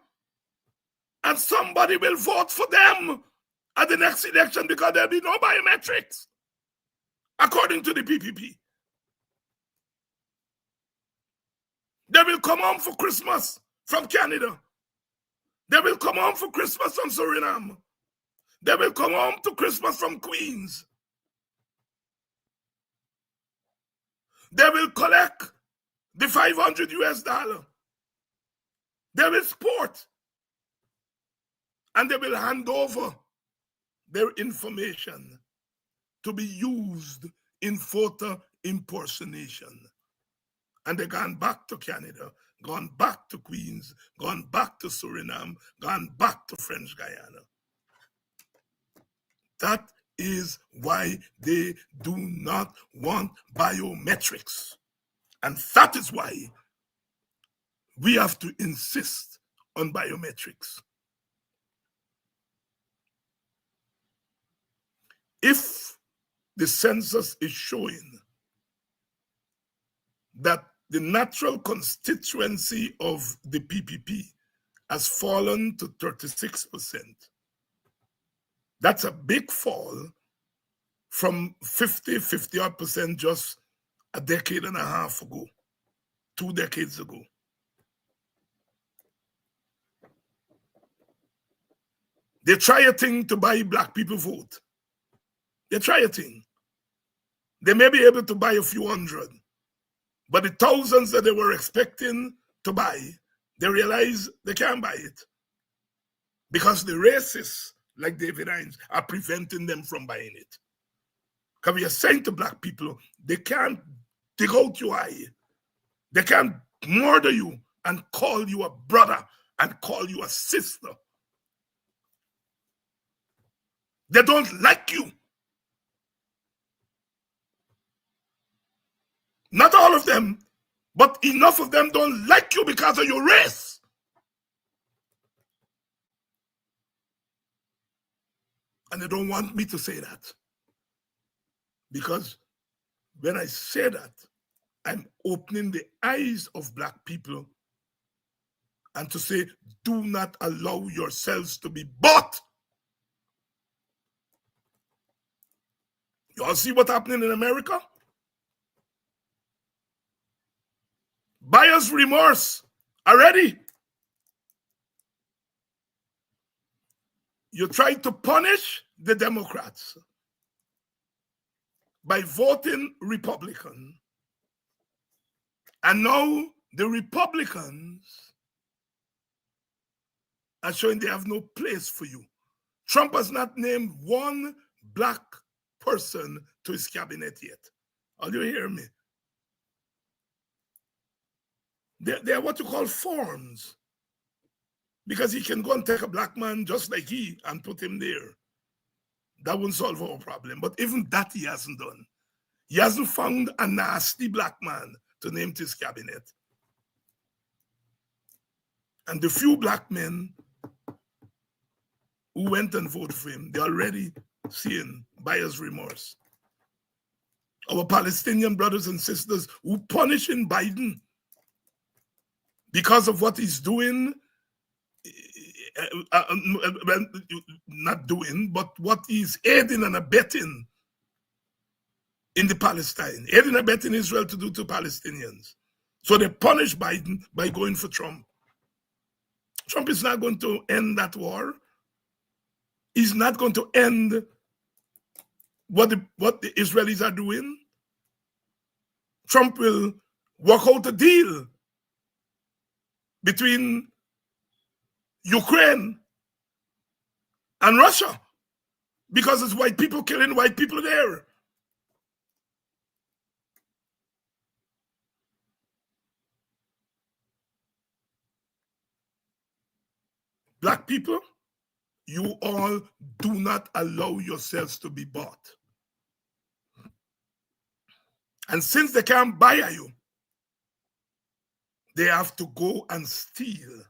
and somebody will vote for them at the next election because there'll be no biometrics, according to the PPP. They will come home for Christmas from Canada. They will come home for Christmas from Suriname. They will come home to Christmas from Queens. They will collect the $500. They will sport. And they will hand over their information to be used in voter impersonation. And they've gone back to Canada, gone back to Queens, gone back to Suriname, gone back to French Guiana. That is why they do not want biometrics. And that is why we have to insist on biometrics. If the census is showing that the natural constituency of the PPP has fallen to 36%, that's a big fall from 50-odd% just a decade and a half ago, 2 decades ago. They try a thing to buy black people vote. They try a thing. They may be able to buy a few hundred, but the thousands that they were expecting to buy, they realize they can't buy it because the racists like David Hines are preventing them from buying it. Because we are saying to black people, they can't dig out your eye. They can't murder you and call you a brother and call you a sister. They don't like you. Not all of them, but enough of them don't like you because of your race. And they don't want me to say that. Because when I say that, I'm opening the eyes of black people and to say, do not allow yourselves to be bought. You all see what's happening in America? Buyer's remorse already. You try to punish the Democrats by voting Republican. And now the Republicans are showing they have no place for you. Trump has not named one black person to his cabinet yet. Are you hear me? They're what you call forms. Because he can go and take a black man just like he and put him there. That won't solve our problem. But even that he hasn't done. He hasn't found a nasty black man to name to his cabinet. And the few black men who went and voted for him, they're already seeing buyer's remorse. Our Palestinian brothers and sisters who punishing Biden because of what he's doing, well, not doing, but what he's aiding and abetting in the Palestine, aiding and abetting Israel to do to Palestinians. So they punish Biden by going for Trump. Trump is not going to end that war. He's not going to end what the Israelis are doing. Trump will work out a deal between Ukraine and Russia because it's white people killing white people there. Black people, you all do not allow yourselves to be bought. And since they can't buy you, they have to go and steal.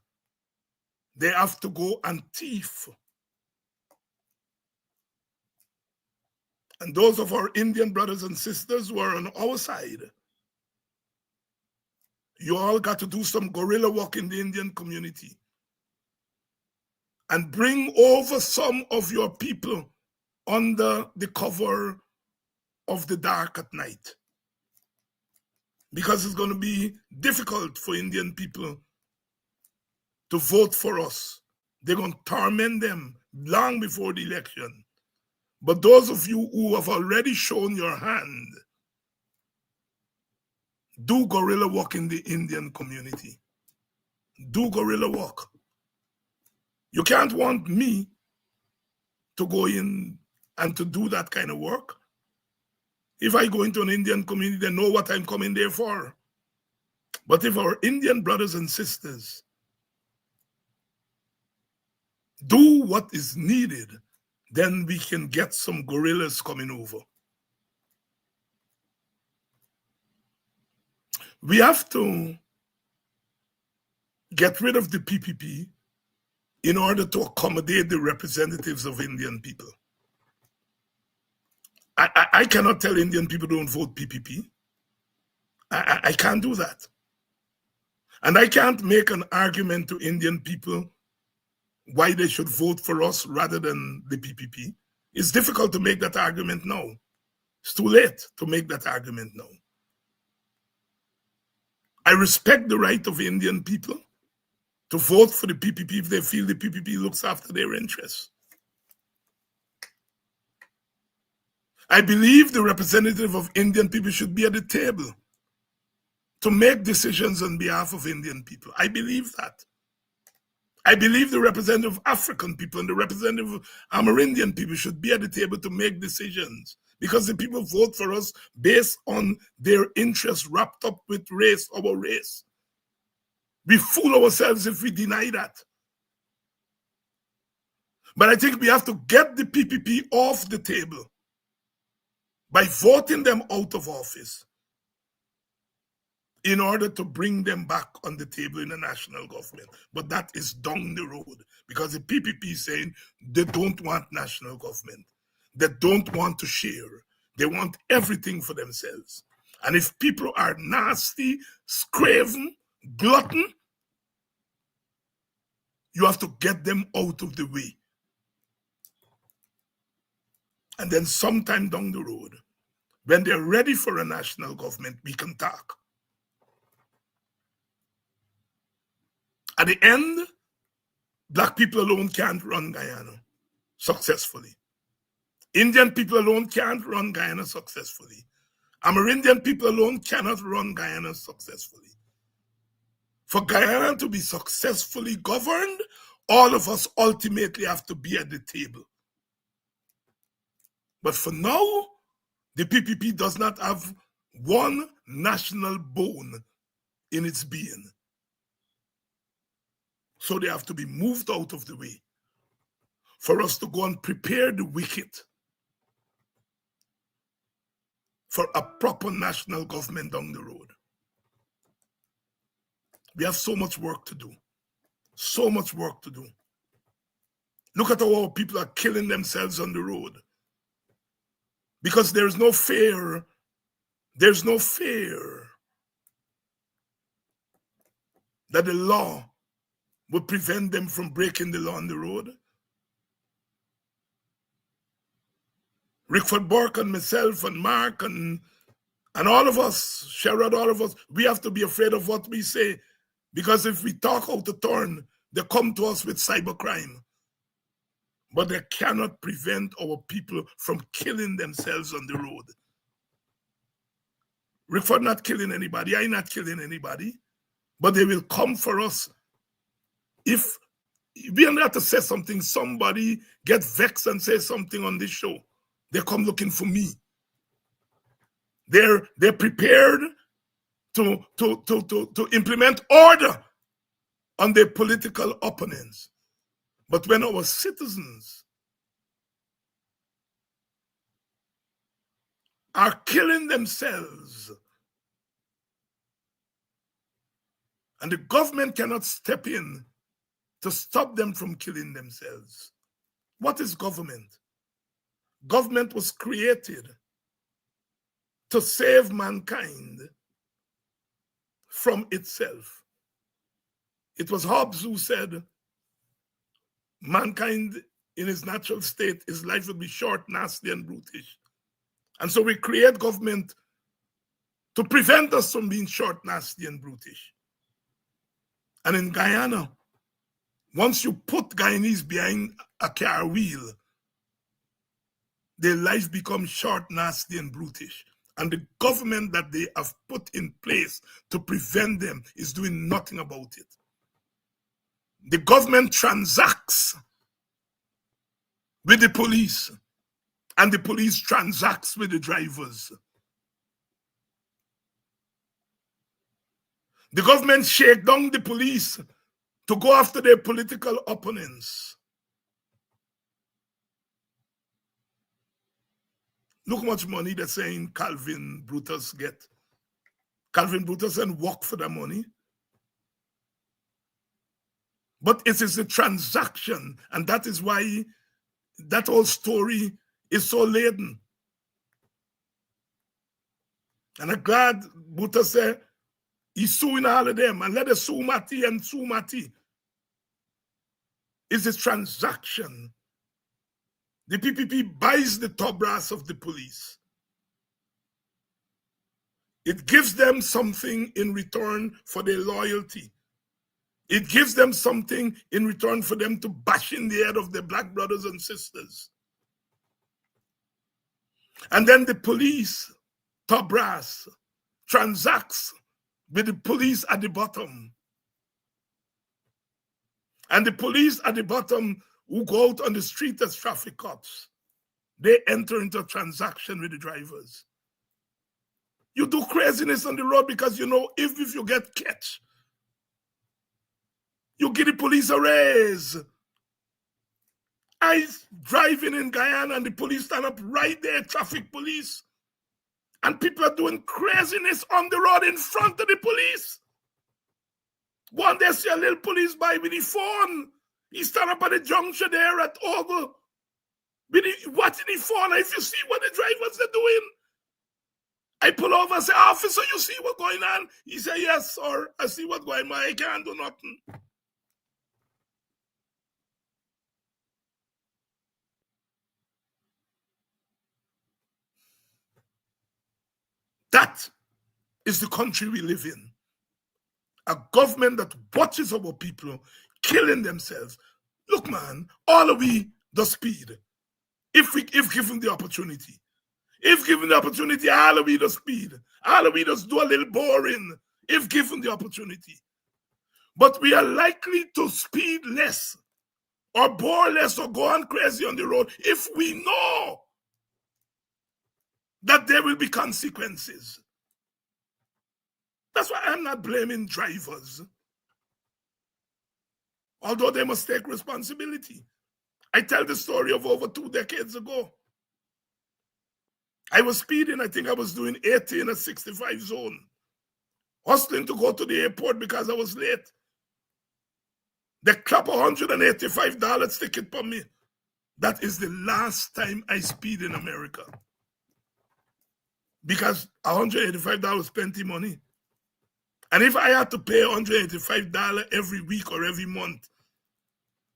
They have to go and thief. And those of our Indian brothers and sisters who are on our side, you all got to do some guerrilla work in the Indian community and bring over some of your people under the cover of the dark at night. Because it's going to be difficult for Indian people to vote for us. They're going to torment them long before the election. But those of you who have already shown your hand, do guerrilla work in the Indian community. Do guerrilla work. You can't want me to go in and to do that kind of work. If I go into an Indian community, they know what I'm coming there for. But if our Indian brothers and sisters do what is needed, then we can get some guerrillas coming over. We have to get rid of the PPP in order to accommodate the representatives of Indian people. I cannot tell Indian people don't vote PPP. I can't do that. And I can't make an argument to Indian people why they should vote for us rather than the PPP. It's difficult to make that argument now. It's too late to make that argument now. I respect the right of Indian people to vote for the PPP if they feel the PPP looks after their interests. I believe the representative of Indian people should be at the table to make decisions on behalf of Indian people. I believe that. I believe the representative of African people and the representative of Amerindian people should be at the table to make decisions, because the people vote for us based on their interests wrapped up with race, our race. We fool ourselves if we deny that. But I think we have to get the PPP off the table by voting them out of office in order to bring them back on the table in the national government. But that is down the road, because the PPP is saying they don't want national government. They don't want to share. They want everything for themselves. And if people are nasty, scraven, glutton, you have to get them out of the way. And then sometime down the road, when they're ready for a national government, we can talk. At the end, Black people alone can't run Guyana successfully. Indian people alone can't run Guyana successfully. Amerindian people alone cannot run Guyana successfully. For Guyana to be successfully governed, all of us ultimately have to be at the table. But for now, the PPP does not have one national bone in its being. So they have to be moved out of the way for us to go and prepare the wicket for a proper national government down the road. We have so much work to do. So much work to do. Look at how our people are killing themselves on the road. Because there's no fear. There's no fear that the law will prevent them from breaking the law on the road. Rickford Burke and myself and Mark and all of us, Sherrod, all of us, we have to be afraid of what we say. Because if we talk out the turn, they come to us with cybercrime. But they cannot prevent our people from killing themselves on the road. Rickford not killing anybody, I not killing anybody. But they will come for us. If we are not to say something, somebody get vexed and say something on this show, they come looking for me. They're prepared to implement order on their political opponents. But when our citizens are killing themselves and the government cannot step in to stop them from killing themselves. What is government? Government was created to save mankind from itself. It was Hobbes who said, mankind in his natural state, his life would be short, nasty, and brutish. And so we create government to prevent us from being short, nasty, and brutish. And in Guyana, once you put Guyanese behind a car wheel, their life becomes short, nasty, and brutish. And the government that they have put in place to prevent them is doing nothing about it. The government transacts with the police, and the police transacts with the drivers. The government shake down the police to go after their political opponents. Look how much money they're saying Calvin Brutus get. Calvin Brutus and work for the money. But it is a transaction, and that is why that whole story is so laden. And I'm glad Brutus said he's suing all of them, and let us sue Mati and sue Mati. It's a transaction. The PPP buys the top brass of the police. It gives them something in return for their loyalty. It gives them something in return for them to bash in the head of their black brothers and sisters. And then the police, top brass, transacts with the police at the bottom. And the police at the bottom who go out on the street as traffic cops, they enter into a transaction with the drivers. You do craziness on the road because you know if you get catch, you give the police a raise. I driving in Guyana and the police stand up right there, traffic police. And people are doing craziness on the road in front of the police. One day see a little police by with the phone. He stand up at the junction there at Oval. Watching the phone. If you see what the drivers are doing. I pull over and say, officer, you see what's going on? He said, yes, sir. I see what's going on. I can't do nothing. That is the country we live in. A government that watches our people killing themselves. Look, man, all of we the speed. If given the opportunity. If given the opportunity, all of we the speed. All of we just do a little boring. If given the opportunity. But we are likely to speed less or bore less or go on crazy on the road if we know that there will be consequences. That's why I'm not blaming drivers. Although they must take responsibility. I tell the story of over 2 decades ago. I was speeding, I think I was doing 80 in a 65 zone. Hustling to go to the airport because I was late. They clap $185 ticket for me. That is the last time I speed in America. Because $185 is plenty money. And if I had to pay $185 every week or every month,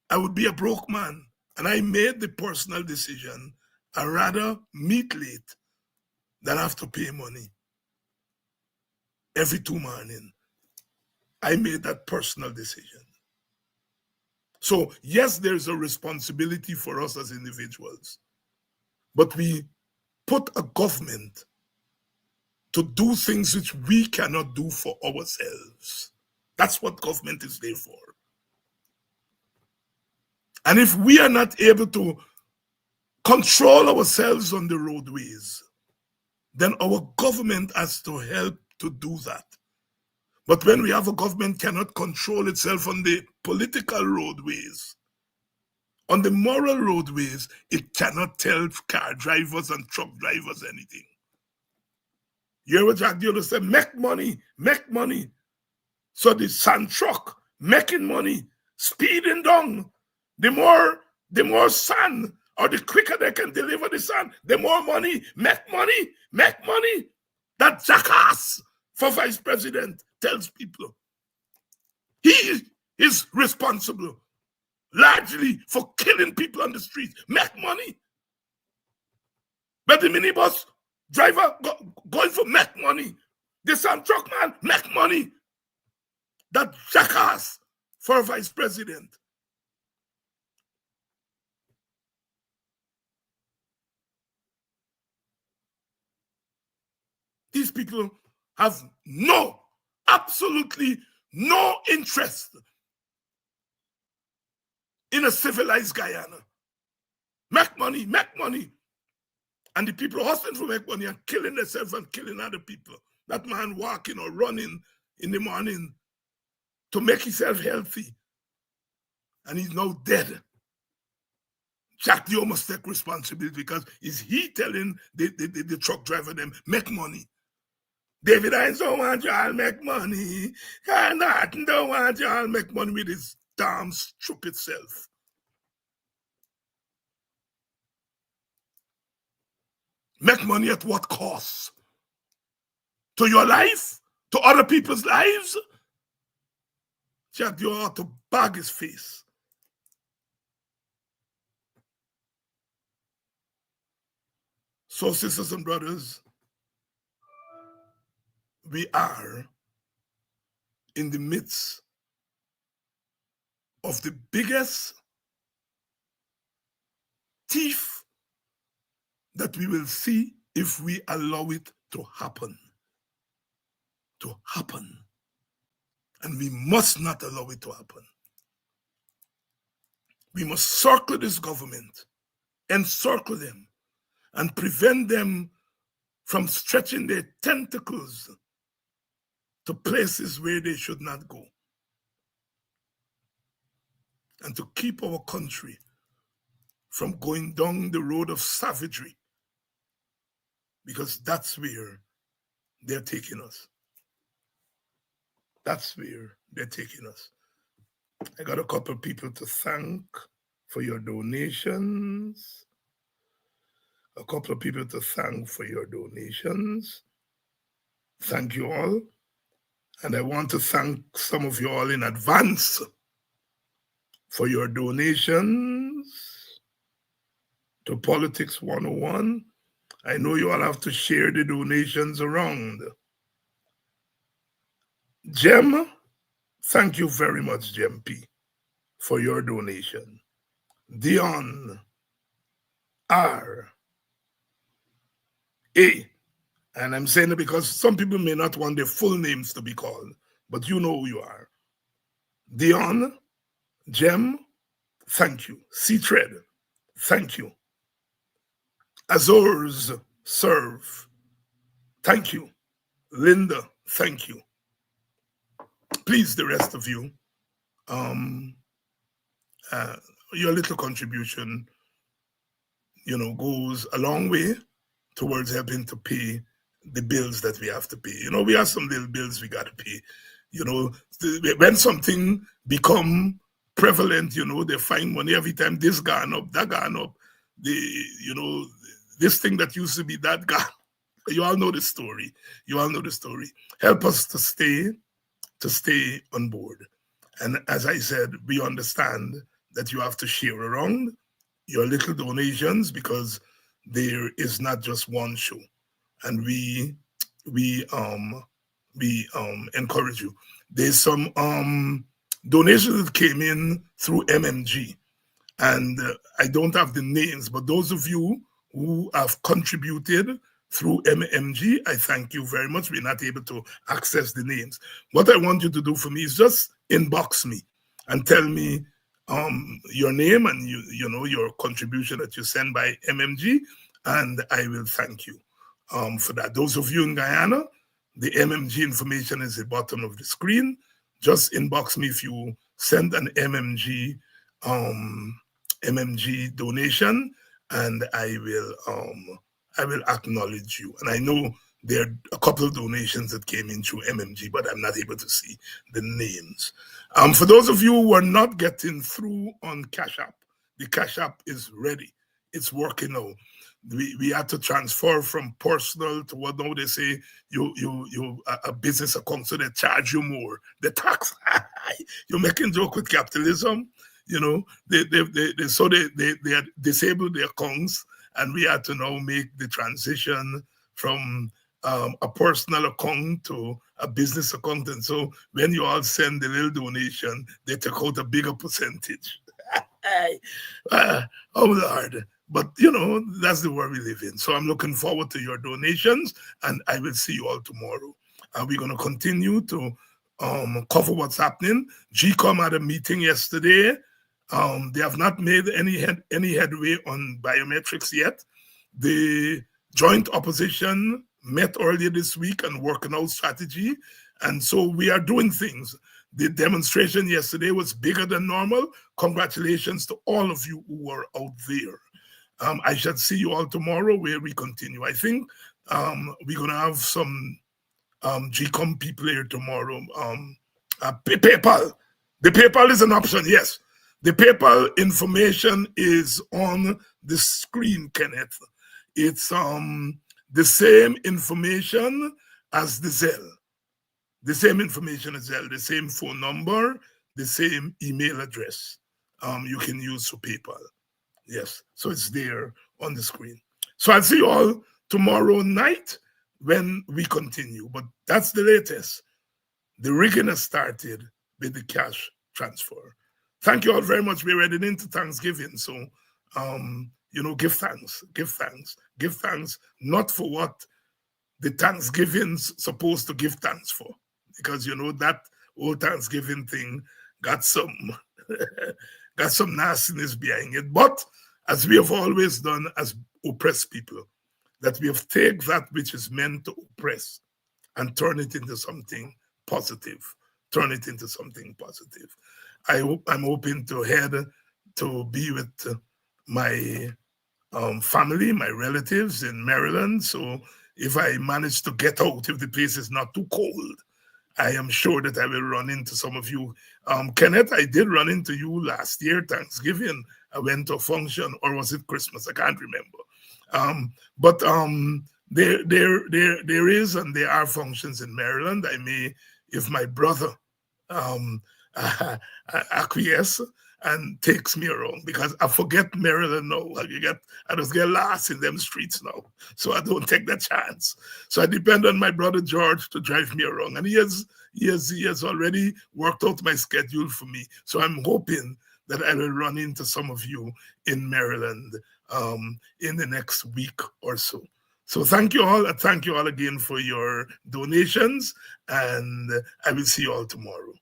I would be a broke man. And I made the personal decision, I'd rather meet late than have to pay money every 2 mornings. I made that personal decision. So yes, there's a responsibility for us as individuals, but we put a government to do things which we cannot do for ourselves. That's what government is there for. And if we are not able to control ourselves on the roadways, then our government has to help to do that. But when we have a government cannot control itself on the political roadways, on the moral roadways, it cannot tell car drivers and truck drivers anything. You hear what Jack Dealer said? Make money, make money. So the sand truck making money, speeding down. The more sand, or the quicker they can deliver the sand, the more money, make money, make money. That jackass for vice president tells people he is responsible. largely for killing people on the street, make money. But the minibus driver going for make money. The Sam truck man make money. That jackass for a vice president. These people have absolutely no interest in a civilized Guyana. Make money, make money. And the people hustling for make money and killing themselves and killing other people. That man walking or running in the morning to make himself healthy. And he's now dead. Jack Dio must take responsibility because is he telling the truck driver them make money? David Hines don't want y'all make money. Carl Norton don't want y'all make money with his damn stupid self. Make money at what cost? To your life? To other people's lives? Jack Dio ought to bag his face. So, sisters and brothers, we are in the midst of the biggest thief that we will see if we allow it to happen. And we must not allow it to happen. We must circle this government, encircle them, and prevent them from stretching their tentacles to places where they should not go. And to keep our country from going down the road of savagery, because that's where they're taking us. That's where they're taking us. I got a couple of people to thank for your donations. Thank you all. And I want to thank some of you all in advance for your donations to Politics 101. I know you all have to share the donations around. Jem, thank you very much, Jem P, for your donation. Dion R. A. And I'm saying it because some people may not want their full names to be called, but you know who you are. Dion, Jem, thank you. C-Thread, thank you. Azores, serve, thank you. Linda, thank you. Please, the rest of you, your little contribution, goes a long way towards helping to pay the bills that we have to pay. We have some little bills we got to pay. When something become prevalent, they find money every time this gone up, that gone up. This thing that used to be that gone. You all know the story. Help us to stay on board. And as I said, we understand that you have to share around your little donations because there is not just one show. And we encourage you. There's some donations that came in through MMG. And I don't have the names, but those of you who have contributed through MMG, I thank you very much. We're not able to access the names. What I want you to do for me is just inbox me and tell me your name and your contribution that you send by MMG, and I will thank you for that. Those of you in Guyana, the MMG information is at the bottom of the screen. Just inbox me if you send an MMG donation, and I will acknowledge you. And I know there are a couple of donations that came in through MMG, but I'm not able to see the names. For those of you who are not getting through on Cash App, the Cash App is ready. It's working now. We had to transfer from personal to what now they say you a business account, so they charge you more. The tax, you're making joke with capitalism. you know, they had disabled their accounts, and we had to now make the transition from a personal account to a business account. And so when you all send a little donation, they take out a bigger percentage. uh, oh Lord. But you know, that's the world we live in. So I'm looking forward to your donations, and I will see you all tomorrow. We're going to continue to cover what's happening. GCOM had a meeting yesterday. They have not made any headway on biometrics yet. The joint opposition met earlier this week and working out strategy. And so we are doing things. The demonstration yesterday was bigger than normal. Congratulations to all of you who were out there. I shall see you all tomorrow where we continue. I think we're going to have some GCOM people here tomorrow. PayPal. The PayPal is an option, yes. The PayPal information is on the screen, Kenneth. It's the same information as the Zelle. The same information as Zelle, the same phone number, the same email address you can use for PayPal. Yes, so it's there on the screen. So I'll see you all tomorrow night when we continue. But that's the latest. The rigging has started with the cash transfer. Thank you all very much. We're heading into Thanksgiving. So, you know, give thanks, give thanks, give thanks, not for what the Thanksgiving's supposed to give thanks for. Because, you know, that old Thanksgiving thing got some got some nastiness behind it. But as we have always done as oppressed people, that we have taken that which is meant to oppress and turn it into something positive. Turn it into something positive. I'm hoping to head to be with my family, my relatives in Maryland. So if I manage to get out, if the place is not too cold, I am sure that I will run into some of you. Kenneth, I did run into you last year, Thanksgiving. I went to a function, or was it Christmas? I can't remember. But there is and there are functions in Maryland. I may, if my brother acquiesce and takes me around, because I forget Maryland now. I just get lost in them streets now, so I don't take that chance. So I depend on my brother George to drive me around, and he has already worked out my schedule for me. So I'm hoping that I will run into some of you in Maryland in the next week or so. So thank you all, and thank you all again for your donations, and I will see you all tomorrow.